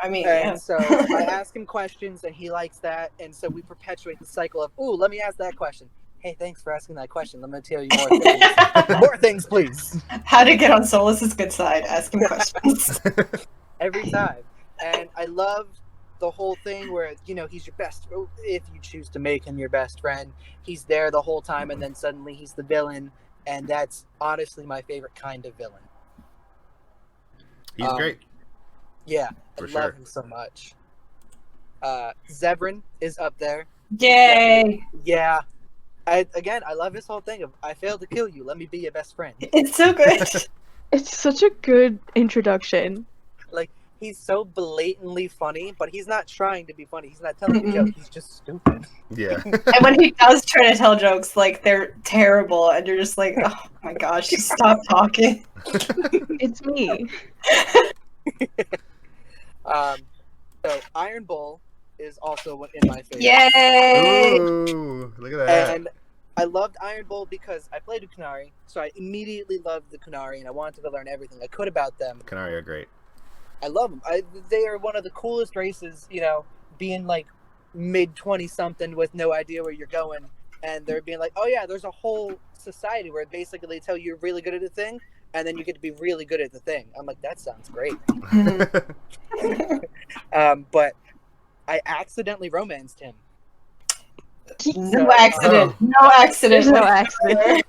I mean, And yeah. so I ask him questions, and he likes that, and so we perpetuate the cycle of, ooh, let me ask that question. Hey, thanks for asking that question. Let me tell you more things. More things, please. How to get on Solus's good side? Ask him questions. Every time. And I love the whole thing where, you know, he's your best, if you choose to make him your best friend, he's there the whole time, and then suddenly he's the villain, and that's honestly my favorite kind of villain. He's great. Yeah, For I sure. love him so much. Zevran is up there. Yay! Yeah. I love his whole thing of, I failed to kill you, let me be your best friend. It's so good. It's such a good introduction. Like, he's so blatantly funny, but he's not trying to be funny. He's not telling a joke. He's just stupid. Yeah. And when he does try to tell jokes, like, they're terrible, and you're just like, oh my gosh, just stop talking. It's me. So Iron Bull is also in my favorite. Yay! Ooh, look at that. And I loved Iron Bull because I played with Kunari, so I immediately loved the Kunari, and I wanted to learn everything I could about them. Canary are great. I love them. They are one of the coolest races, you know, being like mid-20-something with no idea where you're going, and they're being like, oh yeah, there's a whole society where basically they tell you you're really good at a thing, and then you get to be really good at the thing. I'm like, that sounds great. But I accidentally romanced him. No accident. No accident. There's no accident.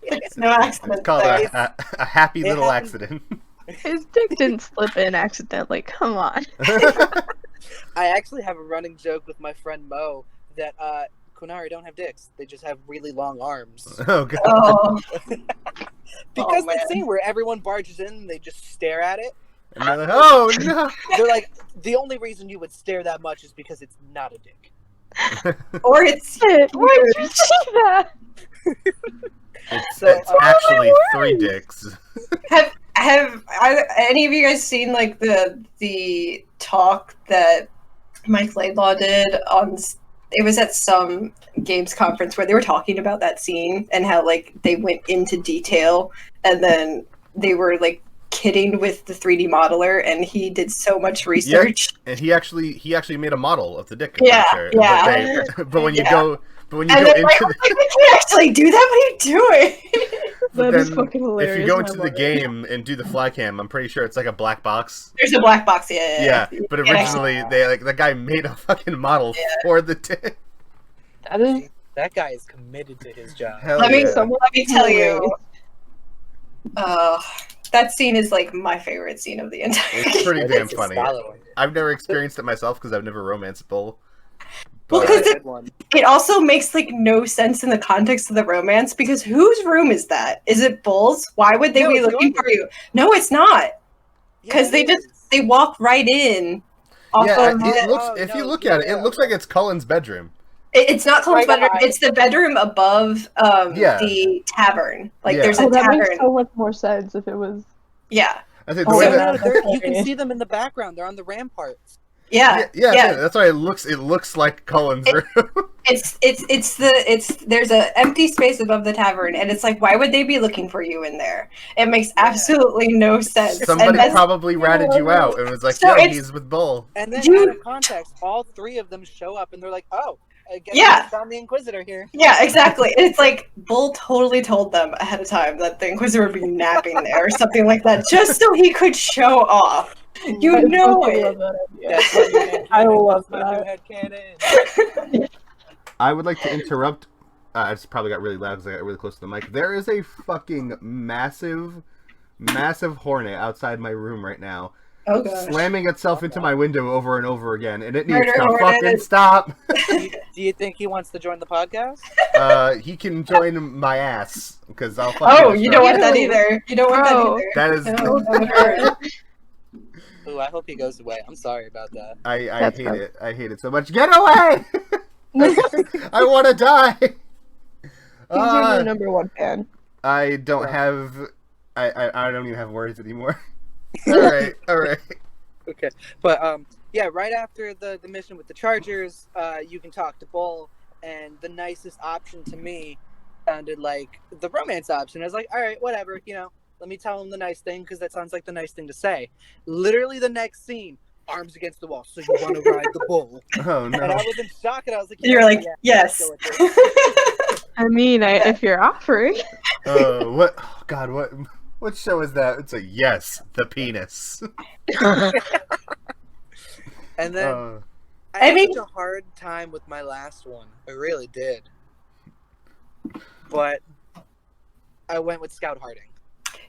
There's no accident. It's called there. a happy little happened. accident. His dick didn't slip in accidentally. Come on. I actually have a running joke with my friend Mo that Kunari don't have dicks. They just have really long arms. Oh god. Oh. Because man. the scene where everyone barges in and they just stare at it. And they're like, oh no. They're like, the only reason you would stare that much is because it's not a dick. Or it's Why'd you say that? It's Oh actually 3 dicks. Have any of you guys seen like the talk that Mike Laidlaw did on? It was at some games conference where they were talking about that scene and how like they went into detail, and then they were like kidding with the 3D modeler, and he did so much research. And he actually made a model of the dick. Yeah, I'm sure. yeah. But when you Yeah. go And into then like, we can't actually do that. What are you doing? That is then fucking hilarious. if you go I into the love it. game and do the fly cam, I'm pretty sure it's like a black box. There's a black box. Yeah. But originally the guy made a fucking model for the dick. That is That guy is committed to his job. Hell Let me yeah. let me tell you. That scene is like my favorite scene of the entire It's game. pretty damn It's a funny. solid one. I've never experienced it myself because I've never romanced Bull. Well, But- because Good one. it also makes like no sense in the context of the romance, because whose room is that? Is it Bull's? Why would they No, be it's looking your for you? No, it's not. Because Yeah, they it just is. they walk right in. Off yeah, of it looks. Oh, If no, you look yeah, at it, yeah, it looks like it's Cullen's bedroom. It's not Cole's Right bedroom. behind. It's the bedroom above Yeah. the tavern. Like Yeah. there's a oh, that tavern. makes so much more sense if it was. Yeah. I think the Oh, way So yeah. that, no, you can see them in the background. They're on the ramparts. Yeah. yeah, that's why it looks like Cullen's room. There's an empty space above the tavern, and it's like, why would they be looking for you in there? It makes absolutely no sense. Somebody and that's, probably ratted you out and was like, So "Yo, it's- he's with Bull." And then You- out of context, all 3 of them show up and they're like, oh, I guess Yeah. we found the Inquisitor here. yeah, exactly. And it's like Bull totally told them ahead of time that the Inquisitor would be napping there or something like that, just so he could show off. You I know fucking it. love that idea. That's my new I headcanon. love That's my new that. headcanon. I would like to interrupt I just probably got really loud because I got really close to the mic. There is a fucking massive hornet outside my room right now. Oh gosh. Slamming itself into my window over and over again, and it needs Murder to hornet. fucking stop. Do you think he wants to join the podcast? He can join my ass because I'll fucking. Oh, you don't want that either. You don't want that either. That is. No. Ooh, I hope he goes away. I'm sorry about that. I hate it. I hate it so much. Get away! I want to die. He's your number one fan. I don't have. I don't even have words anymore. All right. Okay, but yeah, right after the mission with the Chargers, you can talk to Bull, and the nicest option to me sounded like the romance option. I was like, all right, whatever, let me tell him the nice thing because that sounds like the nice thing to say. Literally the next scene, arms against the wall. So you want to ride the bull? Oh no! And I was in shock, and I was like, You're like, yes. I mean, if you're offering. What? Oh, God, what show is that? It's a yes, the penis. And then I had such a hard time with my last one. I really did. But I went with Scout Harding.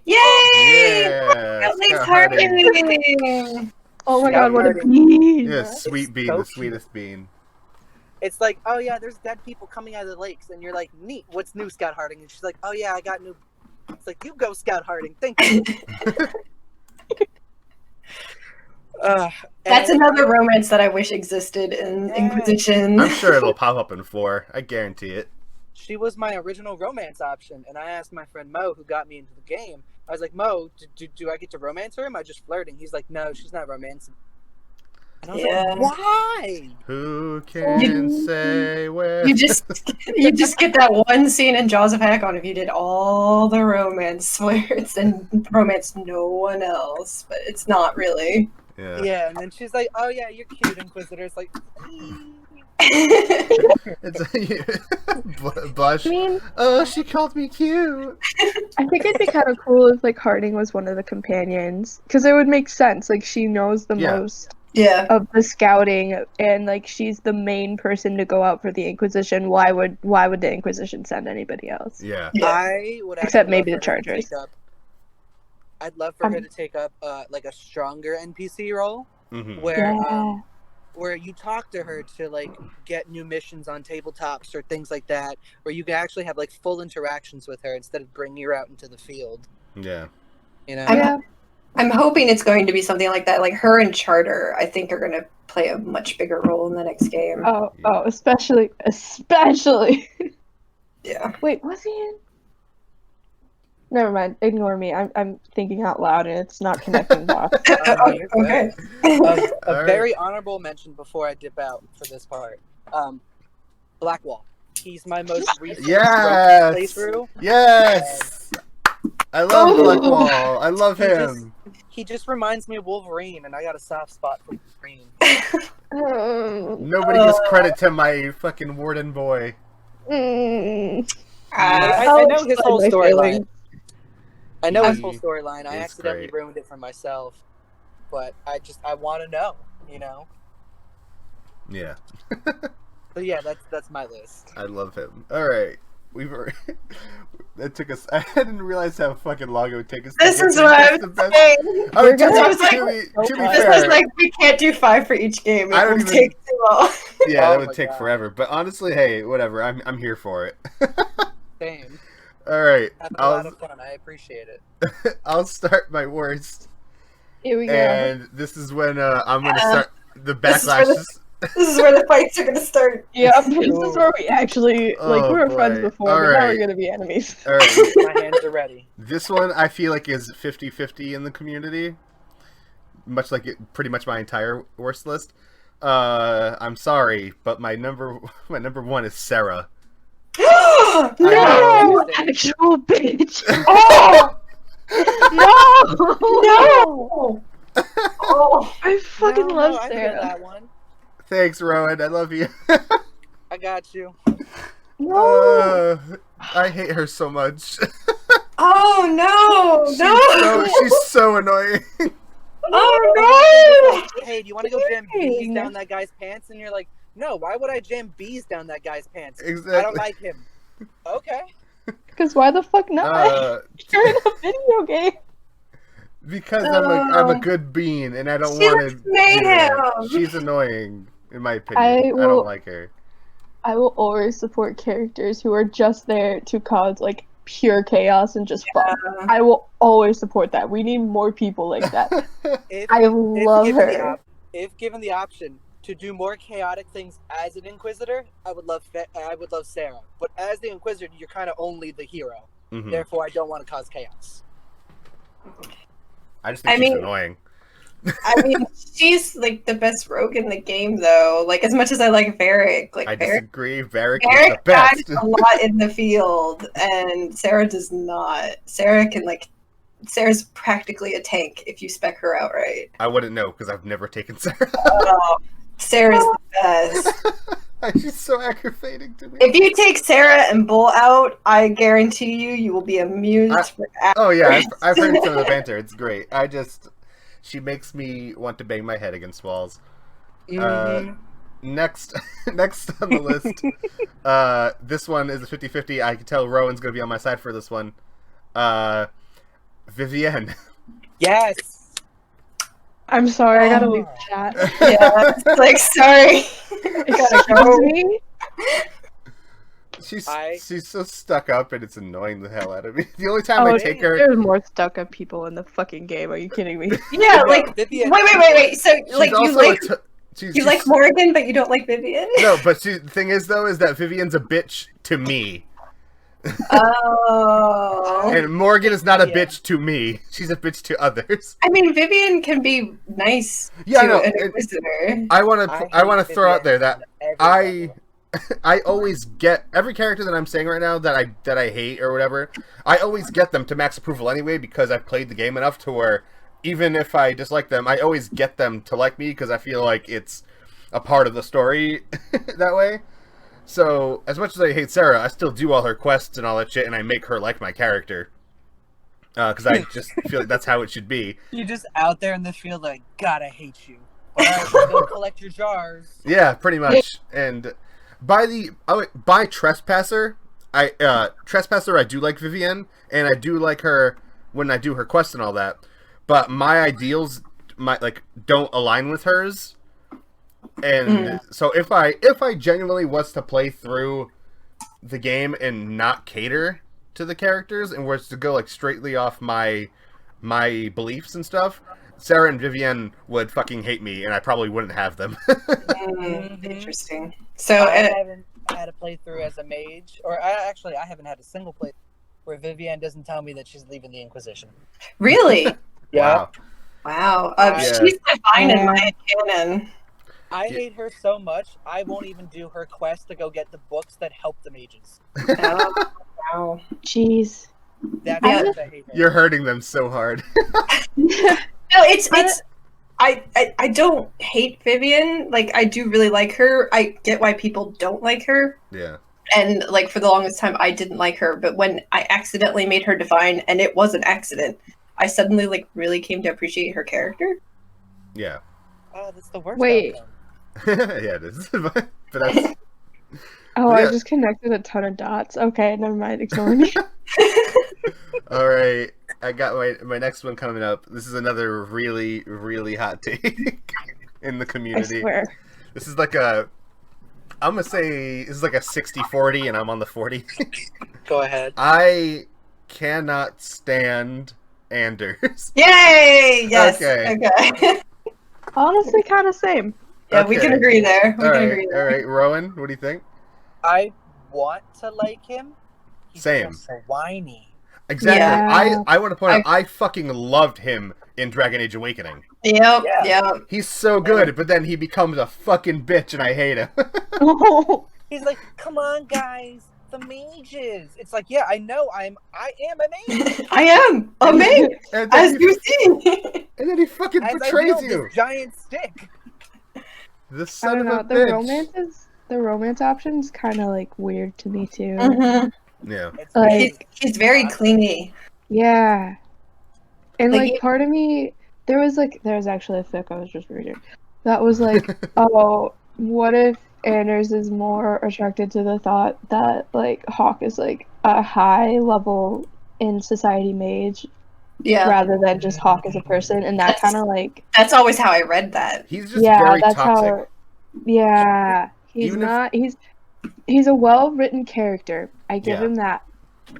Yay! Yeah, Scout Harding. Oh my Scout God, what a Harding. bean! Yeah, sweet bean, so the sweetest bean. It's like, oh yeah, there's dead people coming out of the lakes, and you're like, neat. What's new, Scout Harding? And she's like, oh yeah, I got new. It's like, you go, Scout Harding. Thank you. That's another romance that I wish existed in Inquisition. I'm sure it'll pop up in 4. I guarantee it. She was my original romance option, and I asked my friend Mo, who got me into the game. I was like, Mo, do I get to romance her? Or am I just flirting? He's like, no, she's not romancing. And I was like, why? Who can say where? You just get that one scene in Jaws of Hakon if you did all the romance flirts and romance no one else, but it's not really. Yeah, and then she's like, oh yeah, you're cute, Inquisitor. It's like, Blush. I mean, oh, she called me cute. I think it'd be kind of cool if like Harding was one of the companions, because it would make sense. Like she knows the most of the scouting, and like she's the main person to go out for the Inquisition. Why would the Inquisition send anybody else? Yeah. I would except maybe the Chargers. I'd love for her to take up like a stronger NPC role, where you talk to her to like get new missions on tabletops or things like that, where you can actually have like full interactions with her instead of bringing her out into the field. Yeah. I'm hoping it's going to be something like that. Like her and Charter, I think, are going to play a much bigger role in the next game. Oh, especially. Yeah. Wait, was he in? Never mind. Ignore me. I'm thinking out loud, and it's not connecting dots. Okay. A very honorable mention before I dip out for this part. Blackwall. He's my most recent playthrough. Yes. I love Blackwall. I love him. He just reminds me of Wolverine, and I got a soft spot for Wolverine. Nobody gives credit to my fucking Warden boy. I know his whole storyline. I accidentally ruined it for myself, but I want to know, Yeah. But yeah, that's my list. I love him. All right, that took us. I didn't realize how fucking long it would take us. This is what I was saying. To be fair, we can't do 5 for each game. It would take too long. Yeah, that would take forever. But honestly, hey, whatever. I'm here for it. Same. All right. That's a lot of fun. I appreciate it. I'll start my worst. Here we go. And this is when I'm going to start the backlashes. This is where the fights are going to start. Yep, this is where we actually, we were friends before, but now we're going to be enemies. All right. My hands are ready. This one I feel like is 50-50 in the community. Much like pretty much my entire worst list. I'm sorry, but my number 1 is Sarah. No! You actual bitch! Oh! No! Oh, I fucking love Sarah. That one. Thanks, Rowan. I love you. I got you. No! I hate her so much. Oh no! She's so annoying. Oh no! Hey, do you want to go jam bees down that guy's pants? And you're like, no, why would I jam bees down that guy's pants? Exactly. I don't like him. Okay. Because why the fuck not? You're in a video game. Because I'm a good bean, and I don't She want likes to. mayhem. She's annoying, in my opinion. I don't like her. I will always support characters who are just there to cause like pure chaos and just fun. I will always support that. We need more people like that. I love her. If given the option to do more chaotic things as an Inquisitor, I would love Sarah. But as the Inquisitor, you're kind of only the hero. Mm-hmm. Therefore, I don't want to cause chaos. I just think she's annoying. I mean, she's like the best rogue in the game, though. Like, as much as I like Varric, like I disagree. Varric is Varric the best. dies a lot in the field, and Sarah does not. Sarah's practically a tank if you spec her out right. I wouldn't know because I've never taken Sarah. Sarah's the best. She's so aggravating to me. If you take Sarah and Bull out, I guarantee you will be amused for hours. Oh yeah, I've heard some of the banter. It's great. She makes me want to bang my head against walls. Mm-hmm. Next on the list, this one is a 50-50. I can tell Rowan's going to be on my side for this one. Vivienne. Yes. I'm sorry, I gotta leave the chat. Yeah, like, sorry. I gotta go. Me? She's so stuck up, and it's annoying the hell out of me. The only time I take her... There's more stuck up people in the fucking game. Are you kidding me? Yeah, like... Wait. So, like, you like Morgan, but you don't like Vivienne? No, but the thing is, though, is that Vivienne's a bitch to me. Oh. And Morgan is not a bitch to me. She's a bitch to others. I mean, Vivienne can be nice to an Inquisitor. I want to throw out there that I always get every character that I'm saying right now that I hate or whatever. I always get them to max approval anyway because I've played the game enough to where even if I dislike them, I always get them to like me because I feel like it's a part of the story that way. So, as much as I hate Sarah, I still do all her quests and all that shit, and I make her like my character. Because I just feel like that's how it should be. You're just out there in the field like, God, I hate you. Alright, go collect your jars. Yeah, pretty much. And by Trespasser, I do like Vivienne, and I do like her when I do her quests and all that. But my ideals don't align with hers. And so if I genuinely was to play through the game and not cater to the characters and was to go like straightly off my beliefs and stuff, Sarah and Vivienne would fucking hate me and I probably wouldn't have them. Interesting. So I haven't had a playthrough as a mage, or I haven't had a single playthrough where Vivienne doesn't tell me that she's leaving the Inquisition. Really? Yeah. Wow. She's fine in my canon. I hate her so much, I won't even do her quest to go get the books that help the mages. Wow. Jeez. That's how much I hate her. You're hurting them so hard. No, I don't hate Vivienne. Like, I do really like her. I get why people don't like her. Yeah. And, like, for the longest time, I didn't like her. But when I accidentally made her divine, and it was an accident, I suddenly, like, really came to appreciate her character. Yeah. Oh, that's the worst. Wait. Yeah, it is. But that's... I just connected a ton of dots. Okay, never mind. Ignore me. All right, I got my next one coming up. This is another really, really hot take in the community. I swear. This is like I'm gonna say this is like a 60-40, and I'm on the 40. Go ahead. I cannot stand Anders. Yay! Yes. Okay. Honestly, kind of same. Yeah, we can agree there. All right, Rowan, what do you think? I want to like him. He's Same. So whiny. Exactly. Yeah. I want to point out, I fucking loved him in Dragon Age Awakening. Yep. He's so good, but then he becomes a fucking bitch, and I hate him. He's like, "Come on, guys, the mages." It's like, yeah, I know, I am a mage. I am a mage, as you see. And then he fucking betrays you. This giant stick. The son of a bitch. The romance option's kind of like weird to me too. Mm-hmm. Yeah. Like, he's very clingy. Yeah. And like part of me, there was actually a fic I was just reading that was like, oh, what if Anders is more attracted to the thought that like Hawk is like a high level in society mage rather than just Hawk as a person, and that kind of like that's always how I read that. He's just very that's toxic. He's a well-written character. I give him that.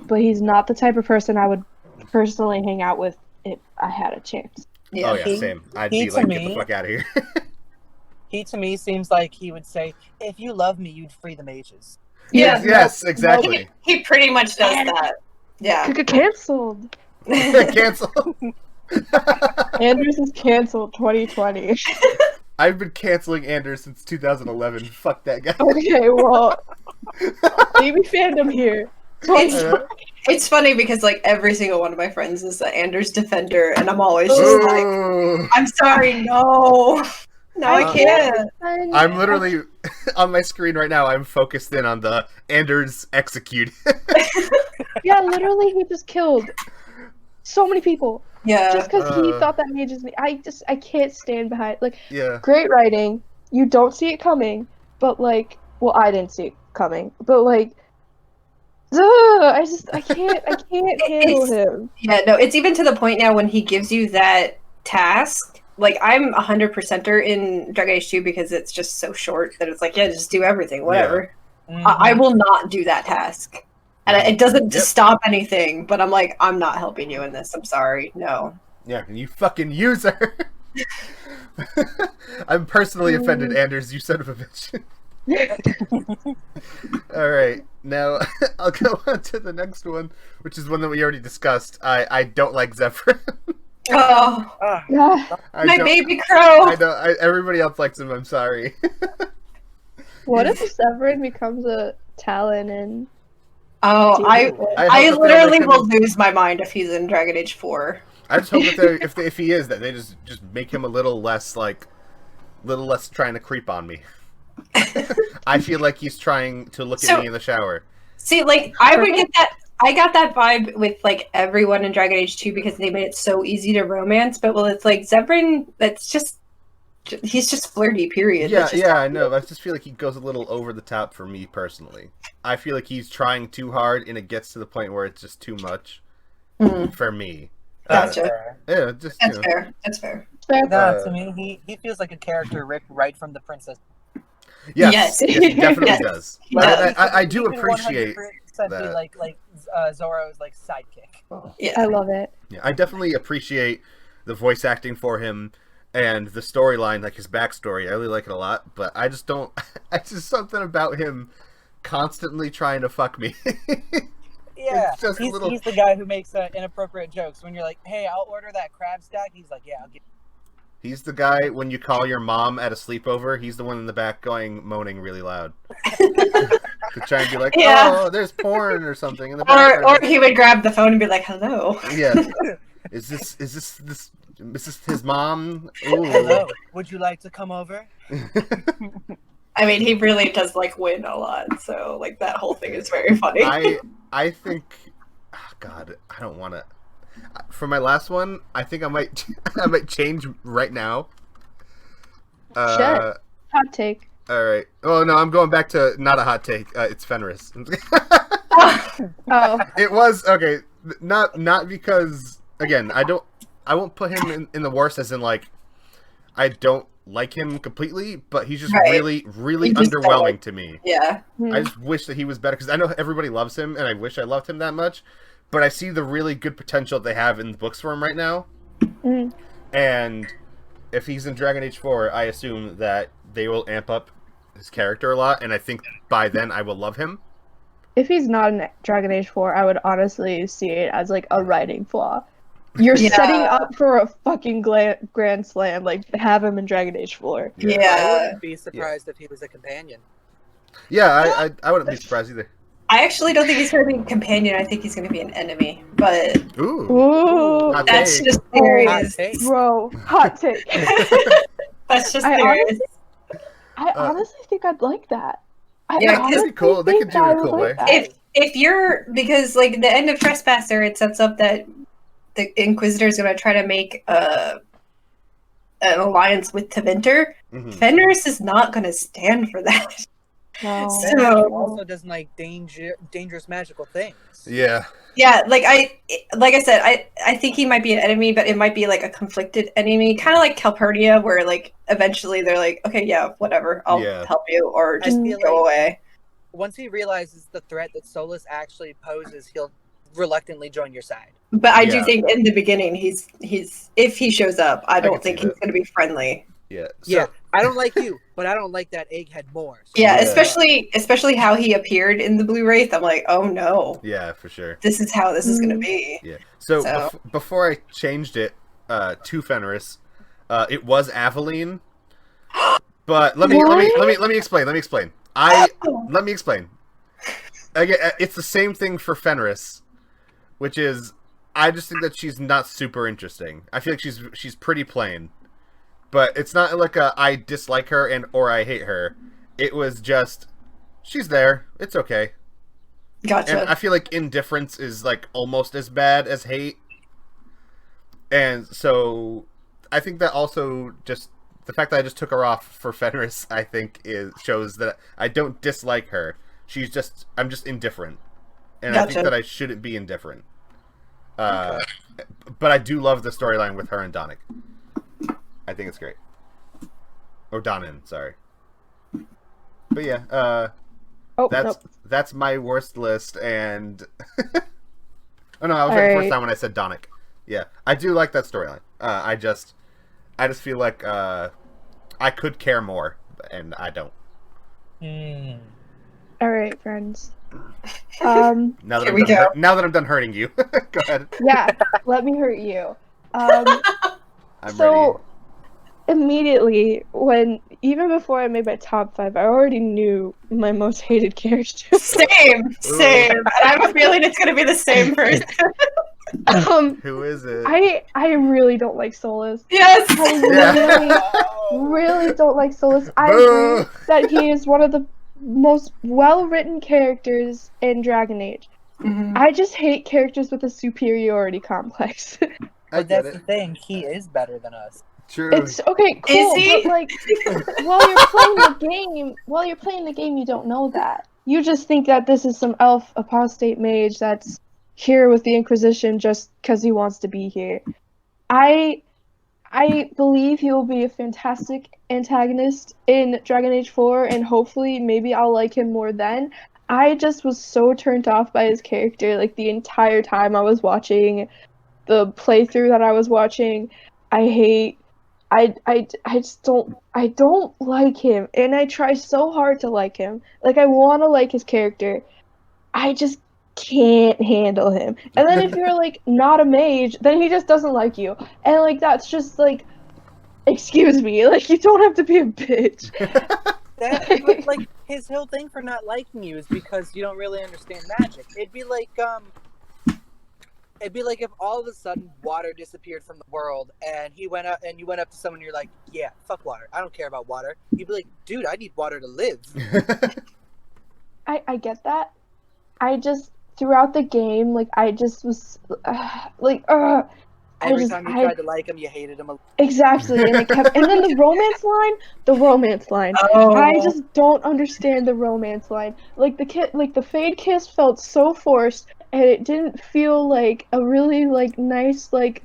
But he's not the type of person I would personally hang out with if I had a chance. Yeah. Oh yeah, same. I'd be like, get the fuck out of here. He to me seems like he would say, "If you love me, you'd free the mages." Yeah. Yes, exactly. He pretty much does that. Yeah. Could get canceled. Canceled. Anders is canceled 2020. I've been canceling Anders since 2011. Fuck that guy. Okay, well, baby fandom here. It's funny because like every single one of my friends is the Anders defender, and I'm always just like, I'm sorry, no, I can't. I'm literally on my screen right now. I'm focused in on the Anders execute. Yeah, literally, he just killed so many people. Yeah, just because he thought that mage is me. I can't stand behind great writing. You don't see it coming, but like, well, I didn't see it coming, but like. I can't handle him. Yeah, no, it's even to the point now when he gives you that task. Like, I'm 100%er in Dragon Age 2 because it's just so short that it's like, yeah, just do everything, whatever. Yeah. I will not do that task. And it doesn't stop anything, but I'm like, I'm not helping you in this. I'm sorry. No. Yeah, you fucking user. I'm personally offended, Anders, you son of a bitch. Alright, now I'll go on to the next one, which is one that we already discussed. I don't like Zephyr. My baby crow. I know. Everybody else likes him. I'm sorry. What if Severin becomes a Talon and? Oh, I literally will lose my mind if he's in Dragon Age 4. I just hope that if he is, that they just make him a little less trying to creep on me. I feel like he's trying to look at me in the shower. See, like, I would get that. I got that vibe with like everyone in Dragon Age 2 because they made it so easy to romance. But it's like Zephyrin, he's just flirty. Period. Yeah, I know. I just feel like he goes a little over the top for me personally. I feel like he's trying too hard, and it gets to the point where it's just too much for me. Gotcha. Just That's fair. To me, he feels like a character ripped right from the Princess. Yes, he definitely does. But I do appreciate that. Be like Zoro's like sidekick. Yeah, I love it. Yeah, I definitely appreciate the voice acting for him and the storyline, like his backstory. I really like it a lot, but I just don't. It's just something about him constantly trying to fuck me. Yeah, he's the guy who makes inappropriate jokes. When you're like, "Hey, I'll order that crab stack," he's like, "Yeah, I'll get." He's the guy when you call your mom at a sleepover. He's the one in the back moaning really loud to try and be like, "Oh, there's porn or something in the background." Or he would grab the phone and be like, "Hello." Yeah. Is this his mom? Ooh. Hello. Would you like to come over? I mean, he really does like win a lot, so like that whole thing is very funny. I think, God, I don't want to. For my last one, I think I might change right now. Hot take. All right. Oh no, I'm going back to not a hot take. It's Fenris. Oh. It was okay. Not because again, I won't put him in the worst as in like I don't like him completely, but he's just really underwhelming to me. Yeah. I just wish that he was better because I know everybody loves him, and I wish I loved him that much. But I see the really good potential they have in the books for him right now. And if he's in Dragon Age 4, I assume that they will amp up his character a lot, and I think by then I will love him. If he's not in Dragon Age 4, I would honestly see it as like a writing flaw. You're setting up for a fucking grand slam, like have him in Dragon Age 4. Yeah. I wouldn't be surprised if he was a companion. Yeah, I wouldn't be surprised either. I actually don't think he's going to be a companion. I think he's going to be an enemy. But ooh, that's just serious, bro. Hot take. That's just serious. I honestly think I'd like that. That'd be cool. They could do it in a cool way. If you're because like the end of Trespasser, it sets up that the Inquisitor is going to try to make an alliance with Tevinter. Fenris is not going to stand for that. No. So also doesn't like dangerous magical things. Yeah. yeah, like I said, I think he might be an enemy, but it might be like a conflicted enemy, kind of like Calpurnia, where like eventually they're like, okay, yeah, whatever, I'll help you, or just go away. Once he realizes the threat that Solus actually poses, he'll reluctantly join your side. But I do think in the beginning, he's if he shows up, I don't think he's going to be friendly. Yeah. Yeah, I don't like you, but I don't like that egghead more. So yeah, especially how he appeared in the Blue Wraith. I'm like, oh no. Yeah, for sure. This is how this is going to be. Yeah. So before I changed it to Fenris, it was Aveline. But let me explain. Let me explain. Again, it's the same thing for Fenris, which is I just think that she's not super interesting. I feel like she's pretty plain. But it's not like I dislike her or I hate her. It was just she's there. It's okay. Gotcha. And I feel like indifference is like almost as bad as hate. And so I think that also just the fact that I just took her off for Fenris, I think shows that I don't dislike her. I'm just indifferent. And I think that I shouldn't be indifferent. But I do love the storyline with her and Donick. I think it's great. Or Donan, sorry. But yeah, that's my worst list, and oh no, I was right the first time when I said Donick. Yeah, I do like that storyline. I just feel like I could care more, and I don't. All right, friends. Now that I'm done hurting you, go ahead. Yeah, let me hurt you. I'm ready. Immediately, even before I made my top 5, I already knew my most hated character. Same. And I have a feeling it's gonna be the same person. Who is it? I really don't like Solus. Yes. I really don't like Solus. I agree that he is one of the most well-written characters in Dragon Age. Mm-hmm. I just hate characters with a superiority complex. But that's the thing. He is better than us. True. It's okay, cool. Is he? But like, while you're playing the game, you don't know that. You just think that this is some elf apostate mage that's here with the Inquisition just because he wants to be here. I believe he will be a fantastic antagonist in Dragon Age 4, and hopefully, maybe I'll like him more then. I just was so turned off by his character, like the entire time I was watching the playthrough that I was watching. I just don't like him, and I try so hard to like him. Like, I want to like his character. I just can't handle him. And then if you're, like, not a mage, then he just doesn't like you. And, like, that's just, like, excuse me, like, you don't have to be a bitch. Like, his whole thing for not liking you is because you don't really understand magic. It'd be like if all of a sudden water disappeared from the world and you went up to someone and you're like, yeah, fuck water. I don't care about water. You'd be like, dude, I need water to live. I get that. I just, throughout the game, like, I just was, Every time you tried to like him, you hated him. Exactly, and and then the romance line. Oh. I just don't understand the romance line. Like, the fade kiss felt so forced, and it didn't feel like a really, like, nice, like,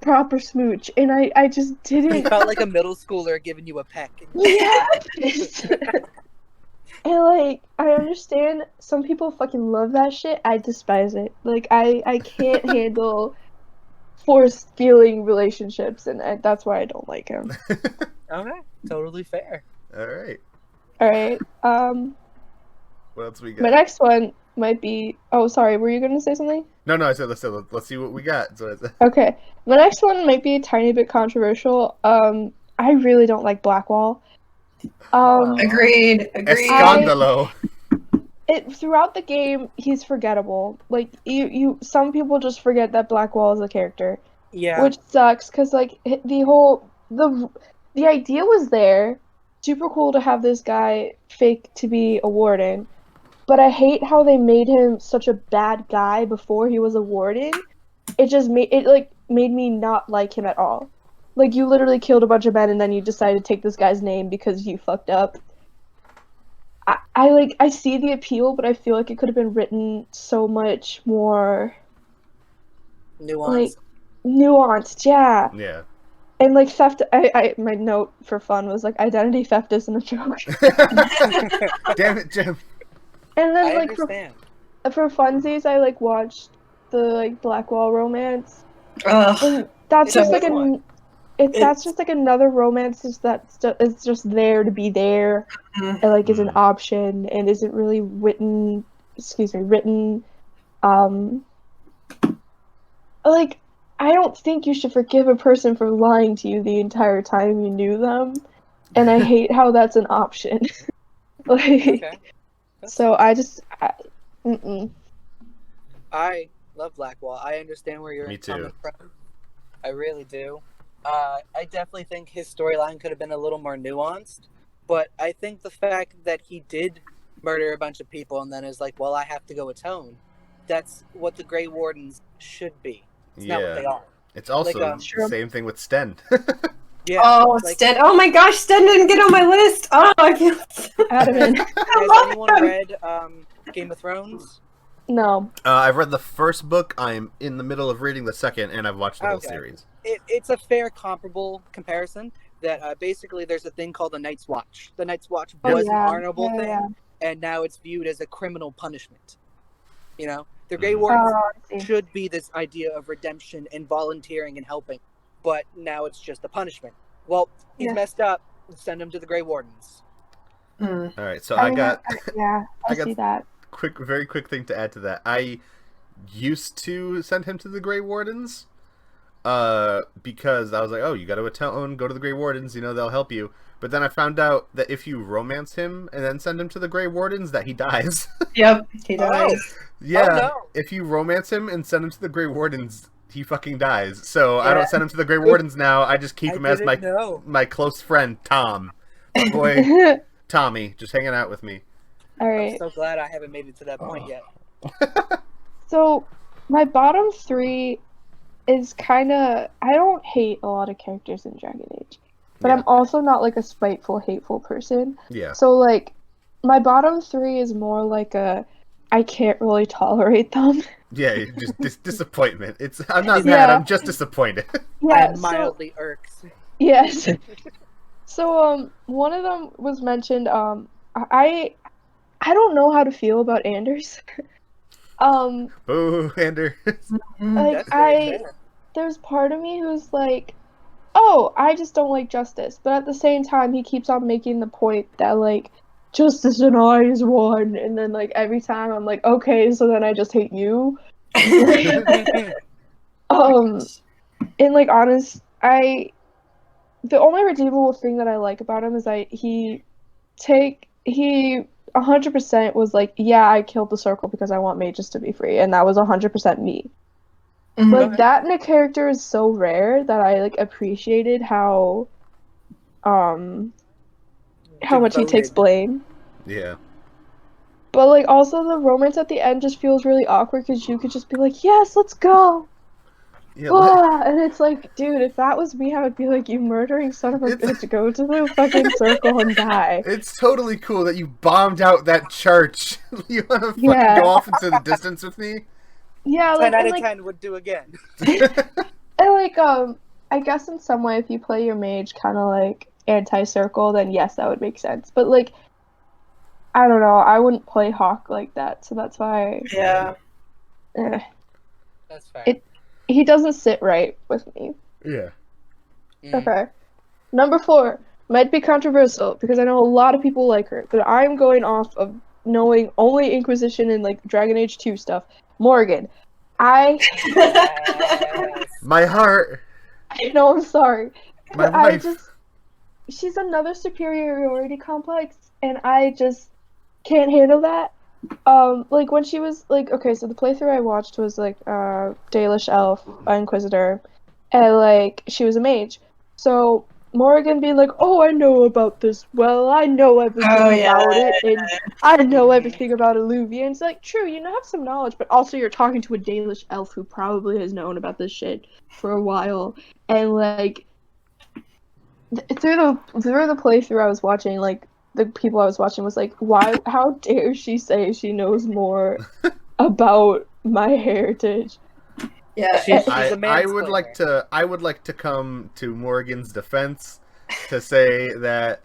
proper smooch, and I just didn't. He felt like a middle schooler giving you a peck. Yeah. And, like, I understand some people fucking love that shit. I despise it. Like, I can't handle forced feeling relationships, and that's why I don't like him. Okay, totally fair. Alright. What else we got? My next one might be... Oh, sorry, were you going to say something? No, I said, let's see what we got. Okay. My next one might be a tiny bit controversial. I really don't like Blackwall. Agreed. Escándalo. Throughout the game, he's forgettable. Like, some people just forget that Blackwall is a character. Yeah. Which sucks, because, like, the idea was there. Super cool to have this guy fake to be a warden. But I hate how they made him such a bad guy before he was a warden. It just made me not like him at all. Like, you literally killed a bunch of men and then you decided to take this guy's name because you fucked up. I see the appeal, but I feel like it could have been written so much more nuanced, yeah. Yeah. And like theft, my note for fun was like identity theft isn't a joke. Damn it, Jim. And then I like understand. for funsies, I like watched the like Blackwall romance. Ugh. And that's just like that's It's- just like another romance is just there to be there, and like is an option and isn't really written. Like, I don't think you should forgive a person for lying to you the entire time you knew them, and I hate how that's an option. Okay. So mm-mm. I love Blackwall. I understand where you're Me too. coming from. I really do. I definitely think his storyline could have been a little more nuanced, but I think the fact that he did murder a bunch of people and then is like, well, I have to go atone, that's what the Grey Wardens should be. It's not what they are. It's also Like, the same thing with Sten. Yeah. Oh, like, Sten! Oh my gosh, Sten didn't get on my list. Oh, I feel. Adamant. has anyone read Game of Thrones? No. I've read the first book. I'm in the middle of reading the second, and I've watched the whole series. It's a fair comparable comparison. That basically there's a thing called the Night's Watch. The Night's Watch was an honorable thing, and now it's viewed as a criminal punishment. You know, the Grey Wardens should be this idea of redemption and volunteering and helping, but now it's just a punishment. Well, he's messed up. Send him to the Grey Wardens. All right, so I see that. Very quick thing to add to that. I used to send him to the Grey Wardens, because I was like, oh, you got to atone, go to the Grey Wardens, you know, they'll help you. But then I found out that if you romance him and then send him to the Grey Wardens, that he dies. Yep, he dies. Yeah, no. If you romance him and send him to the Grey Wardens, he fucking dies. So I don't send him to the Grey Wardens now. I just keep him as my close friend, Tom. My boy, Tommy, just hanging out with me. All right. I'm so glad I haven't made it to that point yet. So, my bottom three is kind of... I don't hate a lot of characters in Dragon Age. But I'm also not, like, a spiteful, hateful person. Yeah. So, like, my bottom three is more like I can't really tolerate them. Yeah, just disappointment. I'm not mad, I'm just disappointed. Yeah, I'm mildly irks. Yes. So, one of them was mentioned, I don't know how to feel about Anders. Boo, Anders. Like, there's part of me who's like, oh, I just don't like justice. But at the same time, he keeps on making the point that, like, justice and I is one. And then, like, every time I'm like, okay, so then I just hate you. And, like, the only redeemable thing that I like about him is that he 100% was like, yeah, I killed the circle because I want mages to be free. And that was 100% me. Mm-hmm. Like, that in a character is so rare that I, like, appreciated how much he takes blame. Yeah. But, like, also the romance at the end just feels really awkward because you could just be like, yes, let's go! Yeah, and it's like, dude, if that was me, I would be like, you murdering son of a bitch, go to the fucking circle and die. It's totally cool that you bombed out that church. You want to fucking go off into the distance with me? Yeah, like, 10 out of 10 would do again. And, like, I guess in some way, if you play your mage kind of, like, anti-circle, then yes, that would make sense. But, like, I don't know, I wouldn't play Hawk like that, so that's why... Yeah. That's fair. He doesn't sit right with me. Yeah. Okay. Number 4 might be controversial, because I know a lot of people like her, but I'm going off of knowing only Inquisition and, like, Dragon Age 2 stuff. Morgan. My heart. I know, I'm sorry. My wife. She's another superiority complex, and I just can't handle that. Like, when she was, like, okay, so the playthrough I watched was, like, Dalish Elf, Inquisitor, and, like, she was a mage. So, Morgan being like, oh, I know about this. Well, I know everything about it, and I know everything about Illuvia. And it's like, true, you have some knowledge, but also you're talking to a Dalish elf who probably has known about this shit for a while. And, like, through the playthrough I was watching, like, the people I was watching was like, why? How dare she say she knows more about my heritage? Yeah, She's a I would mansplainer. like to come to Morgan's defense to say that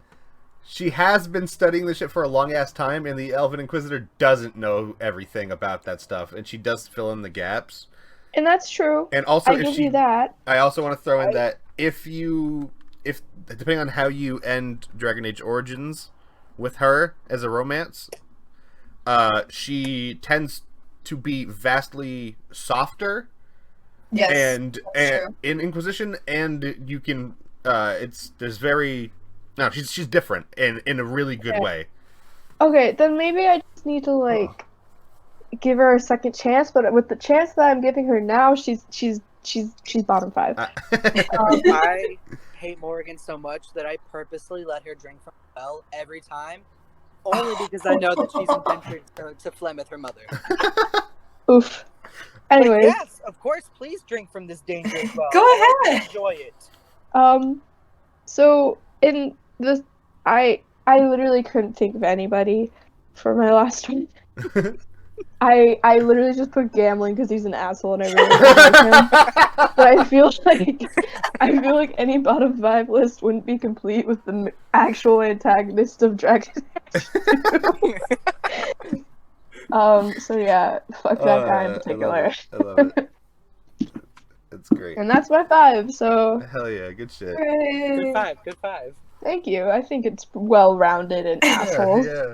she has been studying this shit for a long ass time, and the Elven Inquisitor doesn't know everything about that stuff, and she does fill in the gaps. And that's true. And also, I give you that. I also want to throw in that if depending on how you end Dragon Age Origins with her as a romance, she tends to be vastly softer. yes, and true. in Inquisition, and you can she's different in a really good way. Okay, then maybe I just need to like give her a second chance. But with the chance that I'm giving her now, she's bottom 5. I hate Morgan so much that I purposely let her drink from the well every time, only because I know that she's indentured to Flem with her mother. Oof. Anyways, yes, of course, please drink from this dangerous well. Go I ahead. enjoy it. So in this, I literally couldn't think of anybody for my last one. I literally just put gambling because he's an asshole and I really don't like him. But I feel like any bottom 5 list wouldn't be complete with the actual antagonist of Dragon Age 2. So yeah, fuck that guy in particular. I love it. It's great. And that's my 5, so Hell yeah, good shit. Good 5, good 5. thank you. I think it's well-rounded and assholes. Yeah.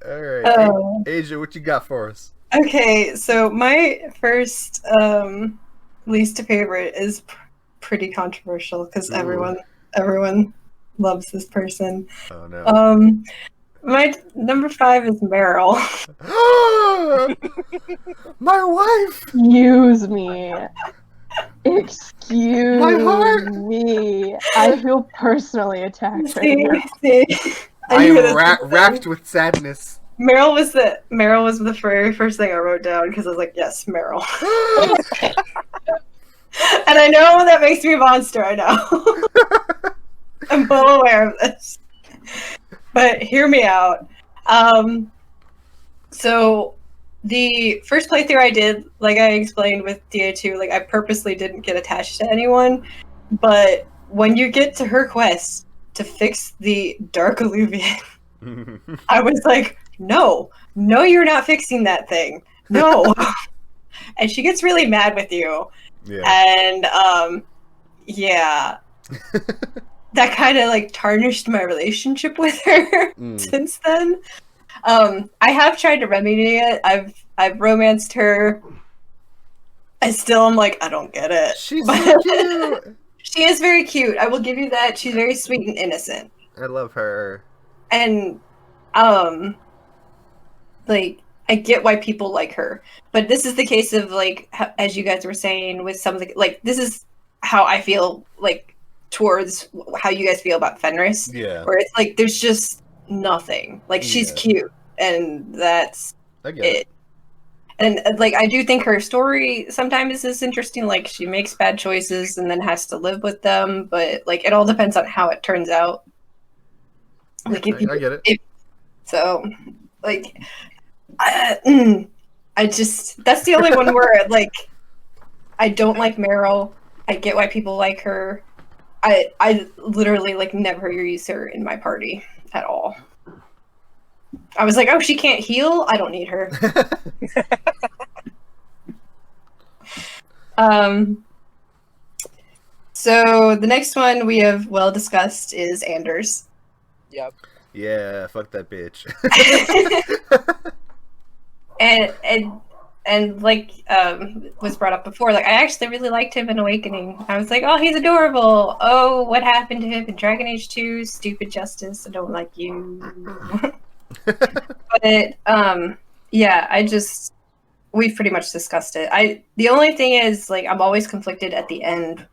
Alright, Asia, what you got for us? Okay, so my first least favorite is pretty controversial because everyone loves this person. Oh no. My number 5 is Meryl. My wife! Excuse me. Excuse My heart! me. I feel personally attacked right now. See, I knew am this was racked with sadness. Meryl was the very first thing I wrote down because I was like, yes, Meryl. And I know that makes me a monster. I know. I'm well aware of this. But hear me out. So the first playthrough I did, like I explained with DA2, like I purposely didn't get attached to anyone. But when you get to her quest to fix the Dark Illuvian, I was like, no, you're not fixing that thing. No. And she gets really mad with you. Yeah. And yeah. That kind of like tarnished my relationship with her since then. I have tried to remedy it. I've romanced her. I still am like, I don't get it. She's so cute. She is very cute. I will give you that. She's very sweet and innocent. I love her. And like I get why people like her. But this is the case of like as you guys were saying with some of the like this is how I feel like towards how you guys feel about Fenris. Yeah. Where it's like there's just nothing. Like she's cute and that's it. And like I do think her story sometimes is interesting. Like she makes bad choices and then has to live with them, but like it all depends on how it turns out. Like if you, I get it. So like I just that's the only one where like I don't like Meryl. I get why people like her. I literally like never use her in my party at all. I was like, oh, she can't heal? I don't need her. So the next one we have well discussed is Anders. Yep. Yeah, fuck that bitch. And like was brought up before, like I actually really liked him in Awakening. I was like, oh, he's adorable. Oh, what happened to him in Dragon Age 2? Stupid Justice. I don't like you. But yeah, we've pretty much discussed it. The only thing is like I'm always conflicted at the end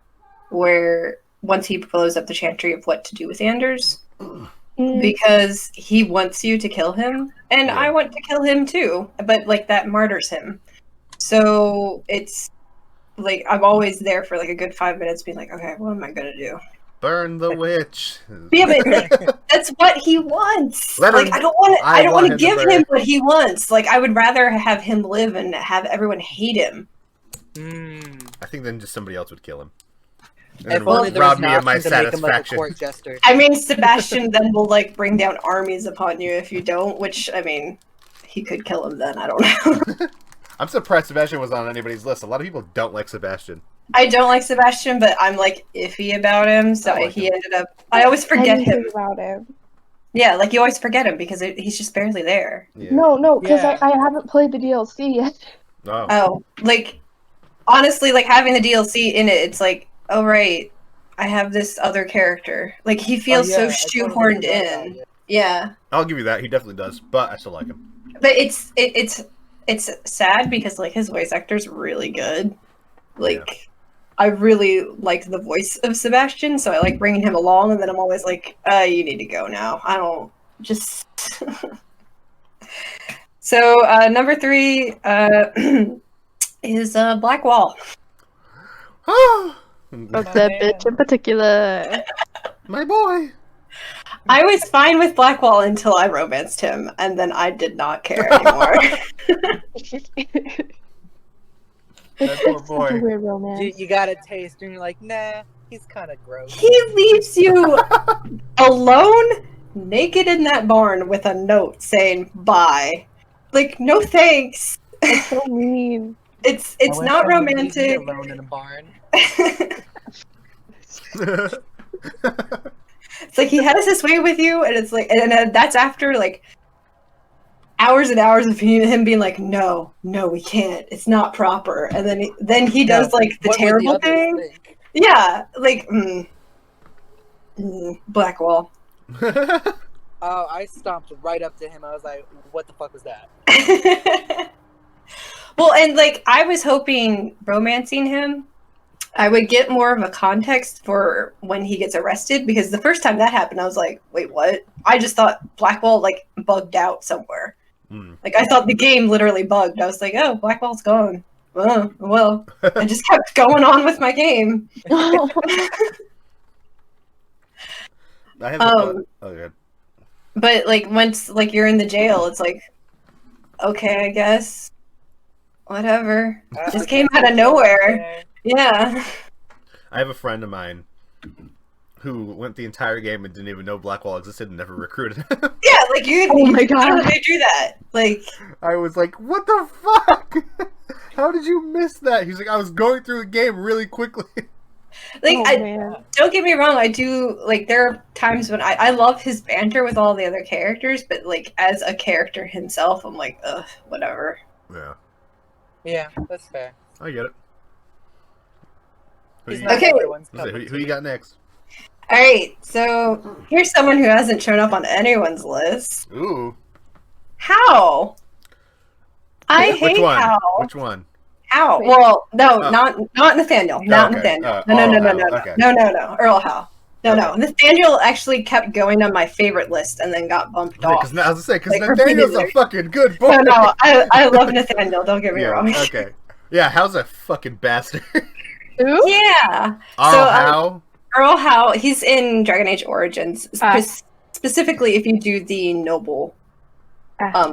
where once he blows up the chantry of what to do with Anders. Because he wants you to kill him, and I want to kill him too, but like that martyrs him. So it's like I'm always there for like a good 5 minutes being like, okay, what am I gonna do? Burn the witch. Yeah, but that's what he wants. Let Like him- I don't want to give burn. him what he wants. Like I would rather have him live and have everyone hate him. I think then just somebody else would kill him. And If then only there rob was an me of my option to make him like a satisfaction. court jester. I mean, Sebastian then will like bring down armies upon you if you don't. Which I mean, he could kill him then. I don't know. I'm surprised Sebastian was on anybody's list. A lot of people don't like Sebastian. I don't like Sebastian, but I'm like iffy about him. So I like he him. ended up. I always forget Anything him. about him. Yeah, like you always forget him because he's just barely there. Yeah. No, because Yeah. I haven't played the DLC yet. Oh. Oh, like honestly, like having the DLC in it, it's like, oh right, I have this other character. Like he feels Oh, yeah, so I totally shoehorned forgot about in. it. Yeah, I'll give you that. He definitely does, but I still like him. but it's sad because like his voice actor's really good. Like I really like the voice of Sebastian, so I like bringing him along, and then I'm always like, you need to go now. I don't just. So number 3 is Black Wall. Of that bitch in particular. My boy. I was fine with Blackwall until I romanced him, and then I did not care anymore. That poor Such a boy. weird romance. You got a taste, and you're like, nah, he's kind of gross. He leaves you alone, naked in that barn with a note saying bye. Like, no thanks. It's so mean. It's I wish not someone would leave me romantic. alone in a barn. It's like he has his way with you, and it's like, and that's after like hours and hours of him being like, no, we can't. It's not proper. And then he does No, like the what would terrible others thing. think? Yeah, like Blackwall. Oh, I stomped right up to him. I was like, what the fuck was that? Well, and like I was hoping romancing him, I would get more of a context for when he gets arrested, because the first time that happened, I was like, wait, what? I just thought Blackwall like bugged out somewhere. Like I thought the game literally bugged. I was like, oh, Blackwall's gone. Well, I just kept going on with my game. I have oh, good. But like once like you're in the jail, it's like, okay, I guess. Whatever. Just came out of nowhere. Yeah. I have a friend of mine who went the entire game and didn't even know Blackwall existed and never recruited him. Yeah, like you. Oh my God. How did they do that? Like, I was like, what the fuck? How did you miss that? He's like, I was going through a game really quickly. like Man. don't get me wrong. I do like there are times when I love his banter with all the other characters, but like as a character himself, I'm like, ugh, whatever. Yeah, Yeah, that's fair. I get it. He's you, not Okay. everyone's who, cup of who you tea. got next? All right, so here's someone who hasn't shown up on anyone's list. Ooh. How? I Which hate one? how. Which one? How? Wait. Well, no, Oh. not Nathaniel. Not Okay. Nathaniel. Oh, No. okay. No. Earl Howe. No. Nathaniel actually kept going on my favorite list and then got bumped off. Because I was gonna say, because Like, Nathaniel's a repeatedly. fucking good boy. No, I love Nathaniel. Don't get me Yeah. wrong. Okay. Yeah. How's a fucking bastard? Who? Yeah. Oh, how? Earl Howe, he's in Dragon Age Origins. Ah. Specifically, if you do the noble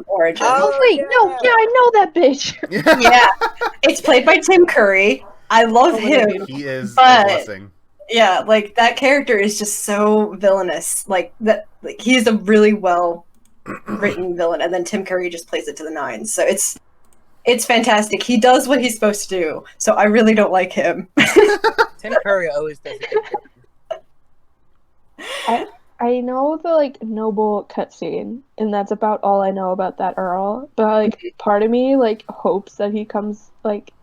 origin. Oh, wait, no, yeah, I know that bitch. Yeah. It's played by Tim Curry. I love him. He is But- a blessing. Yeah, like that character is just so villainous. Like that, like he's a really well written villain, and then Tim Curry just plays it to the nines. So it's fantastic. He does what he's supposed to do. So I really don't like him. Tim Curry always does a good job. I know the like noble cutscene, and that's about all I know about that Earl. But like, part of me like hopes that he comes. Like,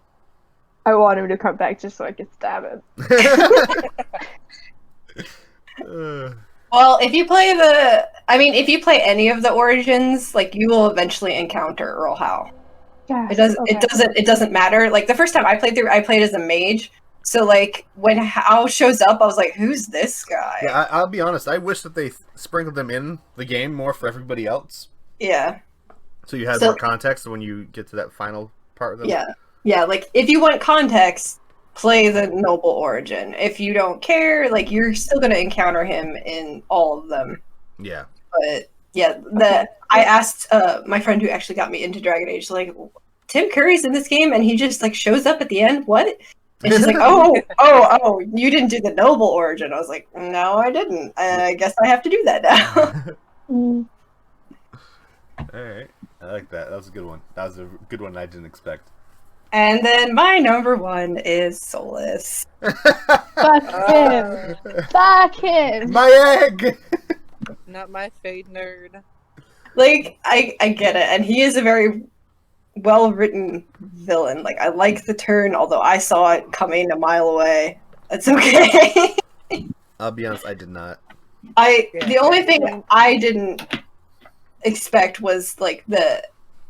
I want him to come back just so I can stab him. Well, if you play if you play any of the origins, like you will eventually encounter Earl Howe. Yeah, It doesn't matter. Like the first time I played through, I played as a mage. So like when Howe shows up, I was like, "Who's this guy?" Yeah, I'll be honest. I wish that they sprinkled them in the game more for everybody else, Yeah. so you had So- more context when you get to that final part of them. Yeah. Like if you want context, play the noble origin. If you don't care, like you're still gonna encounter him in all of them. Yeah. But yeah, I asked my friend who actually got me into Dragon Age, like, Tim Curry's in this game and he just like shows up at the end. What? And she's like, oh, you didn't do the noble origin. I was like, no, I didn't. I guess I have to do that now. All right, I like that. That was a good one. That was a good one I didn't expect. And then my number 1 is Solus. Fuck him. Fuck him. My egg. Not my fade nerd. Like, I get it, and he is a very well-written villain. Like, I like the turn, although I saw it coming a mile away. It's okay. I'll be honest, I did not. The only thing I didn't expect was, like,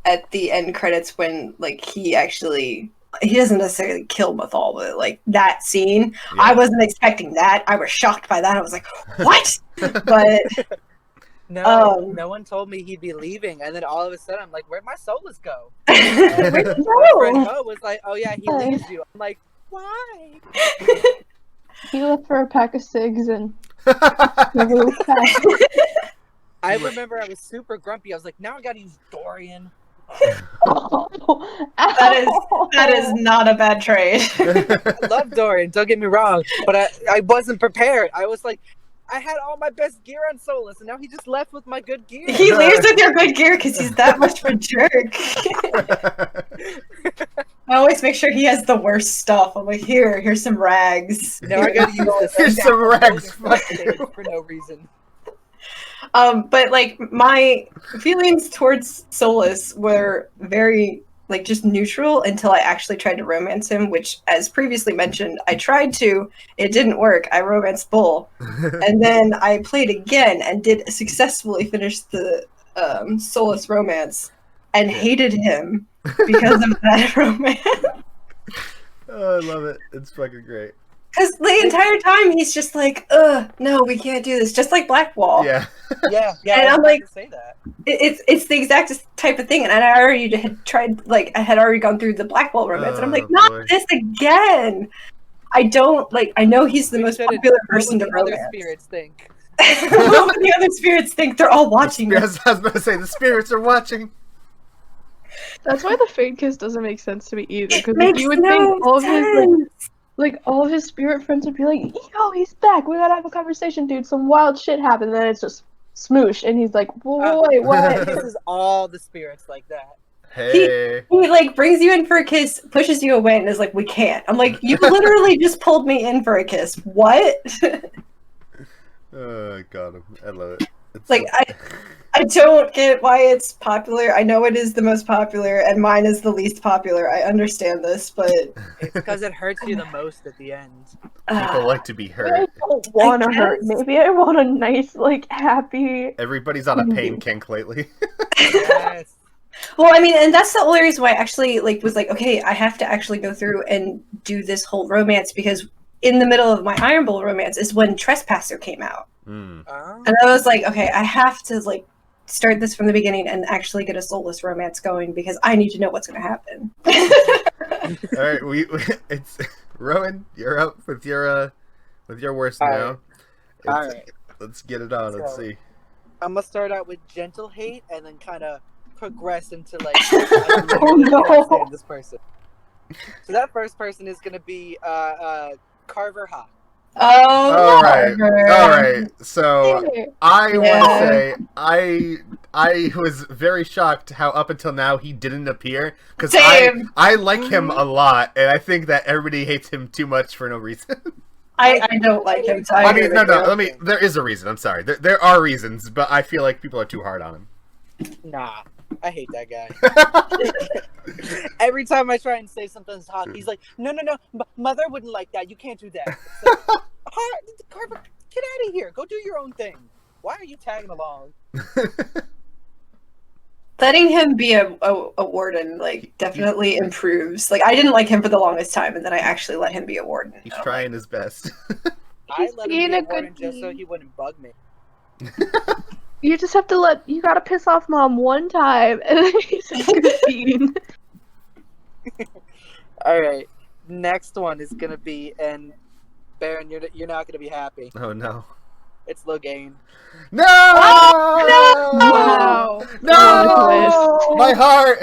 at the end credits when, like, he doesn't necessarily kill Mathal, but, like, that scene, yeah. I wasn't expecting that. I was shocked by that. I was like, what? But... No one told me he'd be leaving, and then all of a sudden, I'm like, "Where'd my Solus go?" And Where'd he my friend go? Mo was like, "Oh yeah, he leaves you." I'm like, "Why?" He left for a pack of cigs and. I remember I was super grumpy. I was like, "Now I gotta use Dorian." That is not a bad trade. I love Dorian. Don't get me wrong, but I wasn't prepared. I was like. I had all my best gear on Solus, and now he just left with my good gear. He leaves with your good gear because he's that much of a jerk. I always make sure he has the worst stuff. I'm like, here's some rags. Now I gotta use this. Here's some rags for no reason. But like my feelings towards Solus were very like just neutral until I actually tried to romance him, which, as previously mentioned, I tried to. It didn't work. I romanced Bull. And then I played again and did successfully finish the Solus romance and hated him because of that romance. Oh, I love it. It's fucking great. Because the entire time he's just like, no, we can't do this. Just like Blackwall. Yeah. Yeah. And I'm like, say that. It's the exact type of thing. And I already had tried, like, I had already gone through the Blackwall romance. And I'm like, not this again. I don't, like, I know he's the most popular person to romance. What the other spirits think? What the other spirits think? They're all watching. I was about to say, the spirits are watching. That's why the fade kiss doesn't make sense to me either. Because you would no think all of his, sense. like all of his spirit friends would be like, yo, he's back. We gotta have a conversation, dude. Some wild shit happened. And then it's just smoosh. And he's like, wait, what? This is all the spirits like that. Hey. He like brings you in for a kiss, pushes you away, and is like, we can't. I'm like, you literally just pulled me in for a kiss. What? Got him. I love it. It's like, I don't get why it's popular. I know it is the most popular, and mine is the least popular. I understand this, but... It's because it hurts you the most at the end. People like to be hurt. I don't want to hurt. Maybe I want a nice, like, happy... Everybody's on a pain kink lately. Yes. Well, I mean, and that's the only reason why I actually, like, was like, okay, I have to actually go through and do this whole romance, because in the middle of my Iron Bull romance is when Trespasser came out. Mm. And I was like, okay, I have to, like, start this from the beginning and actually get a Soulless romance going because I need to know what's going to happen. All right, it's Rowan. You're up with your worst now. All right, let's get it on. Let's see. I'm gonna start out with gentle hate and then kind of progress into like. Oh no! Understand this person. So that first person is gonna be Carver Hawk. Oh, all right. So I want to say I was very shocked how up until now he didn't appear because I like him a lot and I think that everybody hates him too much for no reason. I don't like him. So I mean, no. There is a reason. I'm sorry. There are reasons, but I feel like people are too hard on him. Nah, I hate that guy. Every time I try and say something's hot, he's like, no, mother wouldn't like that. You can't do that. Like, Carver, get out of here. Go do your own thing. Why are you tagging along? Letting him be a warden, like, definitely improves. Like, I didn't like him for the longest time, and then I actually let him be a warden. He's trying his best. I let him be a warden just so he wouldn't bug me. You just have to you gotta piss off mom one time, and then he's a good bean. Alright. Next one is gonna be, and Baron, you're not gonna be happy. Oh no. It's Logain. No! Wow. No! My heart!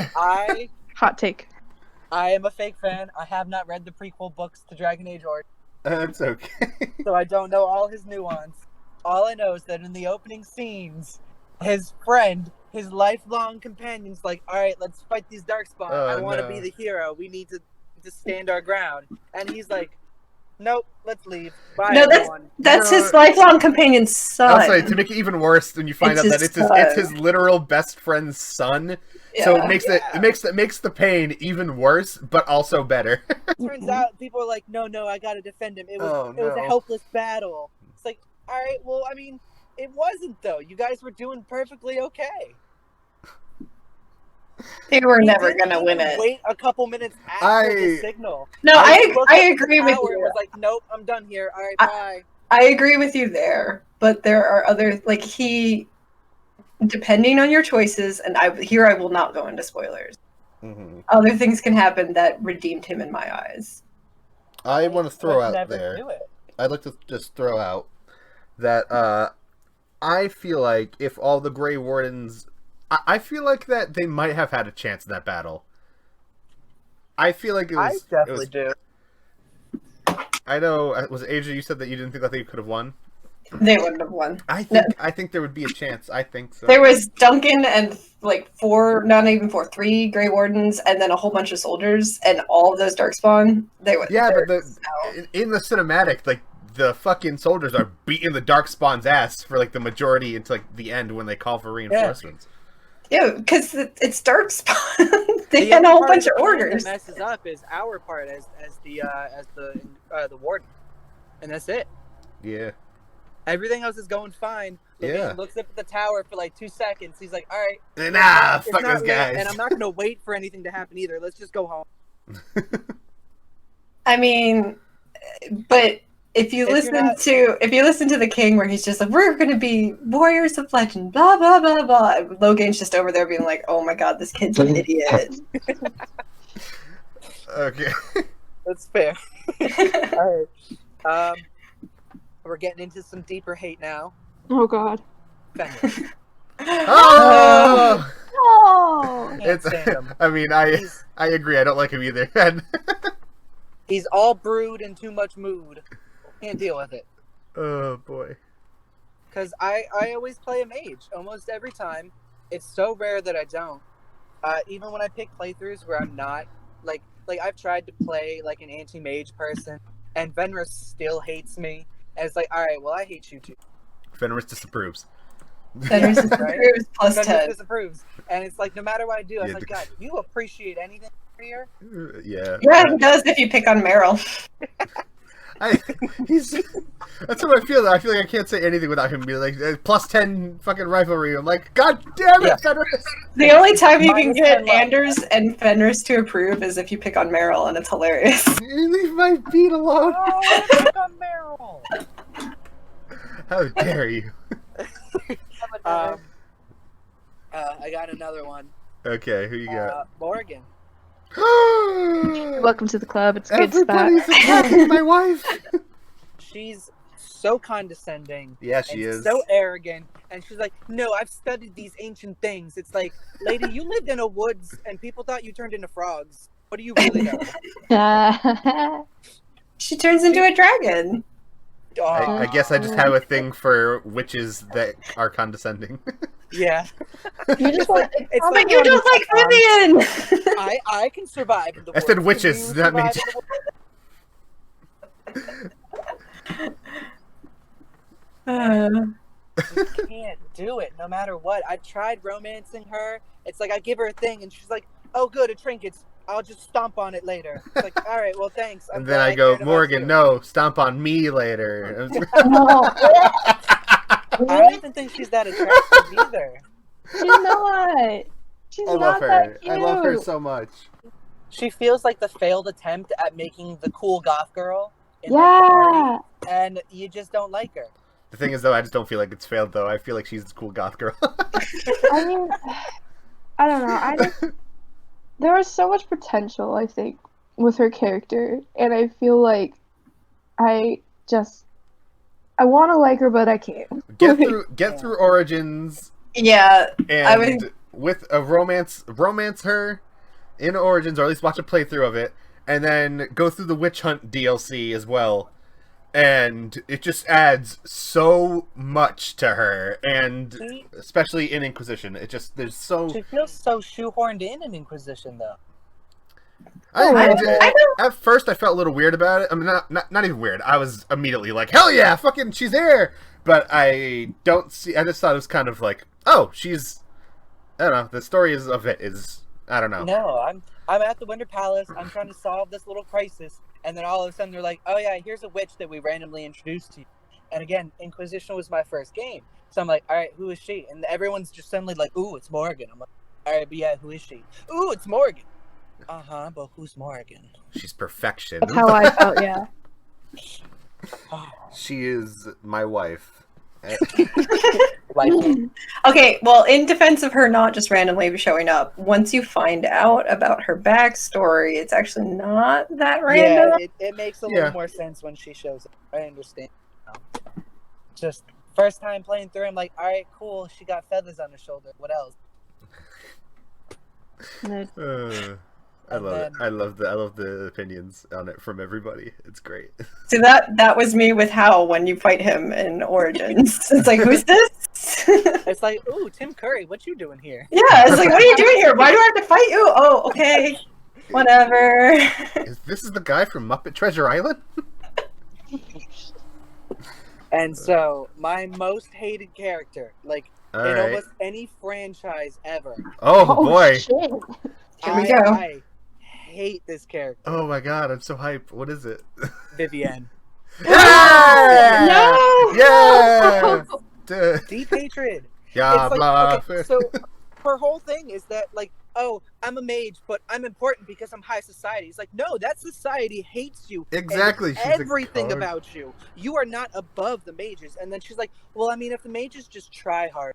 Hot take. I am a fake fan. I have not read the prequel books to Dragon Age Origins, That's okay. so I don't know all his nuance. All I know is that in the opening scenes, his friend, his lifelong companion's like, all right, let's fight these Darkspawn. Oh, I want to no. be the hero. We need to stand our ground. And he's like, nope, let's leave. Bye, No, everyone. That's his lifelong companion's son. I'll say, to make it even worse when you find It's out that his it's son. his literal best friend's son. So Yeah. it makes the pain even worse, but also better. Turns out people are like, no, I gotta defend him. It was Oh, it was a no. helpless battle. It's like, all right, well, I mean, it wasn't though. You guys were doing perfectly okay. They were He never didn't gonna win even it. Wait a couple minutes after the I- signal. No, He looked I at the agree with tower and you. was like, nope, I'm done here. All right, bye. I agree with you there, but there are other depending on your choices, and I will not go into spoilers. Mhm. Other things can happen that redeemed him in my eyes. I want to throw Let's out never there. do it. I'd like to just throw out that I feel like if all the Grey Wardens, I feel like that they might have had a chance in that battle. I feel like it I was. definitely it do. was, I know. Was it Asia? You said that you didn't think that they could have won. They wouldn't have won. I think there would be a chance. I think so. There was Duncan and three Grey Wardens, and then a whole bunch of soldiers, and all of those Darkspawn. They would. Yeah, but so- in the cinematic, like the fucking soldiers are beating the Darkspawn's ass for like the majority until like the end when they call for reinforcements. yeah, because it's Darkspawn. They The had a only whole part bunch of of the plan orders. that messes up is our part as the warden, and that's it. Yeah. Everything else is going fine. Yeah. Yeah. Looks up at the tower for like 2 seconds. He's like, all right. Nah, it's fuck not those lit, guys. And I'm not going to wait for anything to happen either. Let's just go home. I mean, but if you listen to the King, where he's just like, "We're going to be warriors of legend," blah blah blah blah. And Logan's just over there being like, "Oh my god, this kid's an idiot." Okay. That's fair. All right. We're getting into some deeper hate now. Oh God. Fenris. Oh! Oh. Can't stand him. I mean, I agree. I don't like him either. He's all brewed and too much mood. Can't deal with it. Oh boy. Because I always play a mage almost every time. It's so rare that I don't. Even when I pick playthroughs where I'm not like I've tried to play like an anti-mage person, and Fenris still hates me. And it's like, all right, well, I hate you too. Fenris disapproves. Fenris disapproves plus Fenris 10. disapproves, and it's like no matter what I do, I'm Yeah, like, God, you appreciate anything here? Yeah. Yeah, he does if you pick on Meryl. That's how I feel. Though. I feel like I can't say anything without him being like plus 10 fucking rivalry. I'm like, God damn it, Yeah. Fenris! The only time you can Minus get 10 left. Anders and Fenris to approve is if you pick on Meryl, and it's hilarious. You leave my beat alone. Oh, I pick on Meryl. How dare you? I got another one. Okay, who you got? Morgan. Welcome to the club. It's a good spot. Everybody's attacking my wife. She's so condescending. Yeah, she and is. so arrogant, and she's like, no, I've studied these ancient things. It's like, lady, you lived in a woods and people thought you turned into frogs. What do you really know? She turns into a dragon. I guess I just have a thing for witches that are condescending. Yeah. You just want. It's But like you don't like Vivian! I can survive in the I said woods. Can witches, you not survive mages. in the woods? You can't do it no matter what. I tried romancing her. It's like I give her a thing and she's like, oh good, a trinket. I'll just stomp on it later. It's like, all right, well thanks. I'm And then glad I go, cared about Morgan, you." no, stomp on me later. I don't even think she's that attractive either. She's not. She's I love not her. that cute. I love her so much. She feels like the failed attempt at making the cool goth girl. In the Yeah. party, and you just don't like her. The thing is, though, I just don't feel like it's failed, though. I feel like she's the cool goth girl. I mean, I don't know. There was so much potential, I think, with her character, and I feel like I want to like her, but I can't. Get through Origins. Yeah, and with a romance her in Origins, or at least watch a playthrough of it, and then go through the Witch Hunt DLC as well. And it just adds so much to her, and especially in Inquisition, She feels so shoehorned in Inquisition, though. At first, I felt a little weird about it. I mean, not even weird. I was immediately like, "Hell yeah, fucking, she's here!" But I just thought it was kind of like, "Oh, she's." I don't know. The story of it is, I don't know. No, I'm at the Winter Palace. I'm trying to solve this little crisis, and then all of a sudden they're like, "Oh yeah, here's a witch that we randomly introduced to you." And again, Inquisition was my first game, so I'm like, "All right, who is she?" And everyone's just suddenly like, "Ooh, it's Morgan." I'm like, "All right, but yeah, who is she?" "Ooh, it's Morgan." But who's Morgan? She's perfection. That's how I felt. Yeah. She is my wife. Okay, well, in defense of her not just randomly showing up, once you find out about her backstory, it's actually not that random. Yeah, it makes a little more sense when she shows up. I understand. Just first time playing through, I'm like, all right, cool. She got feathers on her shoulder. What else? I love it. I love the opinions on it from everybody. It's great. So that was me with Hal when you fight him in Origins. It's like, who's this? It's like, ooh, Tim Curry, what you doing here? Yeah, it's like, what are you doing here? Why do I have to fight you? Oh, okay. Whatever. This is the guy from Muppet Treasure Island? And so, my most hated character, like, almost any franchise ever. Oh boy. Shit. Here we go. I hate this character. Oh my god, I'm so hyped. What is it? Vivienne. Yeah! No! Yeah! Deep hatred. Yeah, blah. Okay, so her whole thing is that, like, oh, I'm a mage, but I'm important because I'm high society. It's like, no, that society hates you. Exactly. She's everything about you. You are not above the mages. And then she's like, well, I mean, if the mages just try hard.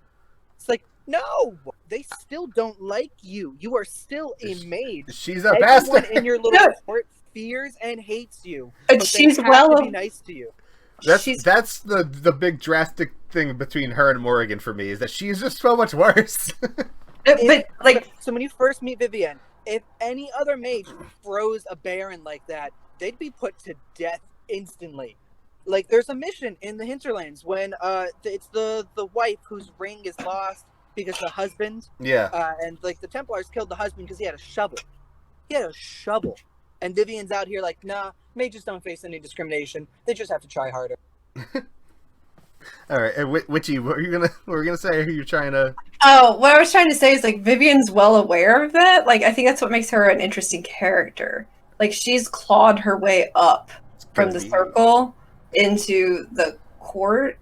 It's like, no, they still don't like you. You are still a mage. She's a bastard. Everyone in your little court fears and hates you. But she's they have to be nice to you. That's the big drastic thing between her and Morrigan for me, is that she's just so much worse. So when you first meet Vivienne, if any other mage throws a Baron like that, they'd be put to death instantly. Like, there's a mission in the Hinterlands when it's the wife whose ring is lost because the husband. Yeah. And like the Templars killed the husband because he had a shovel. And Vivienne's out here like, nah, mages don't face any discrimination. They just have to try harder. All right, and Witchy, what were you gonna say? Who you're trying to? Oh, what I was trying to say is, like, Vivienne's well aware of that. Like, I think that's what makes her an interesting character. Like, she's clawed her way up from the circle into the court,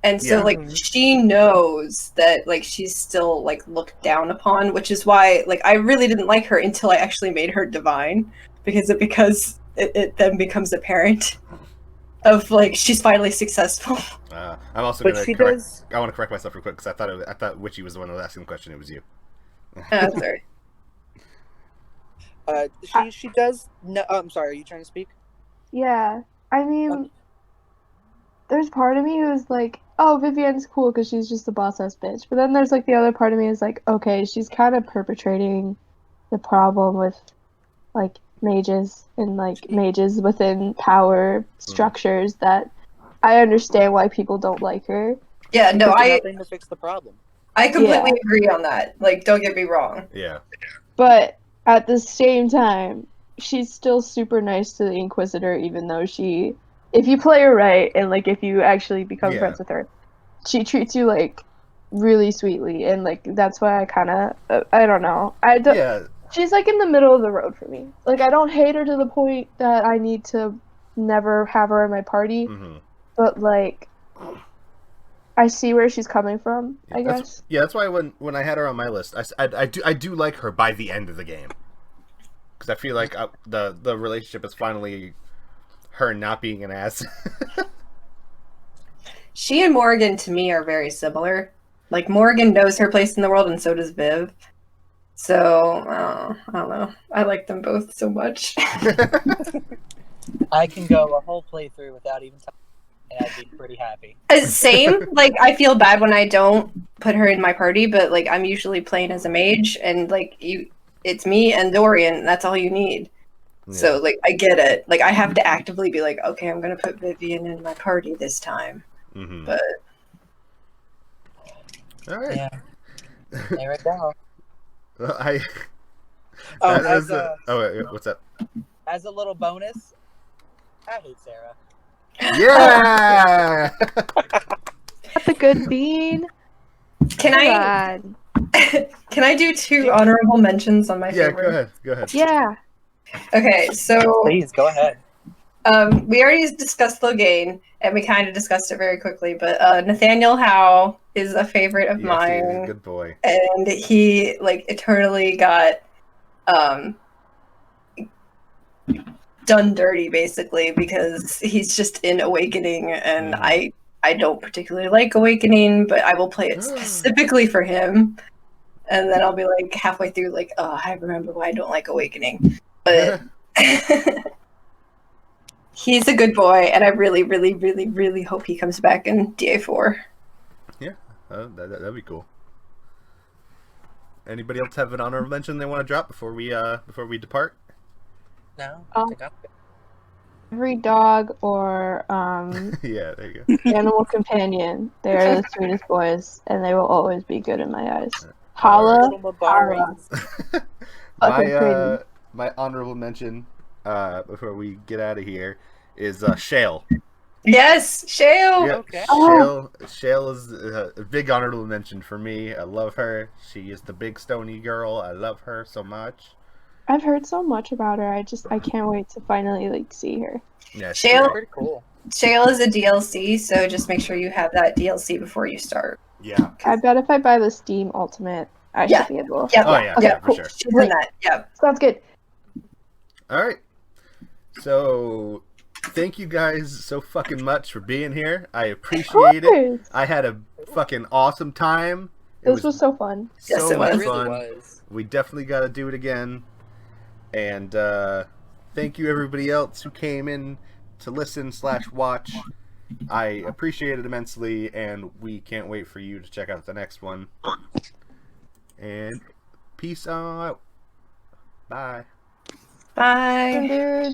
and so like she knows that like she's still like looked down upon, which is why like I really didn't like her until I actually made her divine, because it then becomes apparent of like she's finally successful. I'm also going to correct. I want to correct myself real quick because I thought Witchy was the one who was asking the question. It was you. Sorry. She does. No, I'm sorry. Are you trying to speak? Yeah, I mean, there's part of me who's like, oh, Vivienne's cool because she's just a boss-ass bitch. But then there's like the other part of me is like, okay, she's kind of perpetrating the problem with like mages and like mages within power structures that I understand why people don't like her. Yeah, no, nothing to fix the problem. I completely agree on that. Like, don't get me wrong. Yeah. But at the same time, she's still super nice to the Inquisitor, even though if you play her right and like if you actually become friends with her, she treats you like really sweetly, and like that's why I kind of I don't know. She's like in the middle of the road for me. Like, I don't hate her to the point that I need to never have her in my party, but like I see where she's coming from. I guess. That's why when I had her on my list, I do like her by the end of the game. Because I feel like the relationship is finally her not being an ass. She and Morrigan, to me, are very similar. Like, Morrigan knows her place in the world, and so does Viv. So I don't know. I like them both so much. I can go a whole playthrough without even talking, and I'd be pretty happy. Same. Like I feel bad when I don't put her in my party, but like I'm usually playing as a mage, and like it's me and Dorian. That's all you need. Yeah. So like I get it. Like I have to actively be like, okay, I'm gonna put Vivian in my party this time. Mm-hmm. But All right. Yeah. There we go. Well, Oh, what's up? as a little bonus, I hate Sarah. Yeah. That's a good bean. can I can I do 2 honorable mentions on my favorite? Go ahead. Yeah. Okay, so Please go ahead. we already discussed Logain, and we kind of discussed it very quickly, but Nathaniel Howe is a favorite of Yes, mine. he's a good boy. And he like eternally got done dirty basically because he's just in Awakening, and I don't particularly like Awakening, but I will play it specifically for him. And then I'll be like halfway through like, oh, I remember why I don't like Awakening. But he's a good boy, and I really, really, really, really hope he comes back in DA4. Yeah, that'd be cool. Anybody else have an honorable mention they want to drop before we depart? No. Every dog or Yeah, there you go. animal companion. They are the sweetest boys, and they will always be good in my eyes. Hala, Little Mabaris. My honorable mention before we get out of here is Shale. Yes, Shale. Yeah, Okay. Shale is a big honorable mention for me. I love her. She is the big stony girl. I love her so much. I've heard so much about her. I can't wait to finally like see her. Yeah, Shale, Pretty cool. Shale is a DLC, so just make sure you have that DLC before you start. Yeah. I bet if I buy the Steam Ultimate, I Yeah. should be able. Yep. Oh yeah, Okay, yeah, for cool. sure. She's in that. Yep. Sounds good. All right. So, thank you guys so fucking much for being here. I appreciate it. I had a fucking awesome time. This was so fun. So Yes, it much was. It fun. really was. We definitely got to do it again. And thank you everybody else who came in to listen/watch. I appreciate it immensely, and we can't wait for you to check out the next one. And peace out. Bye. Bye. Dudes.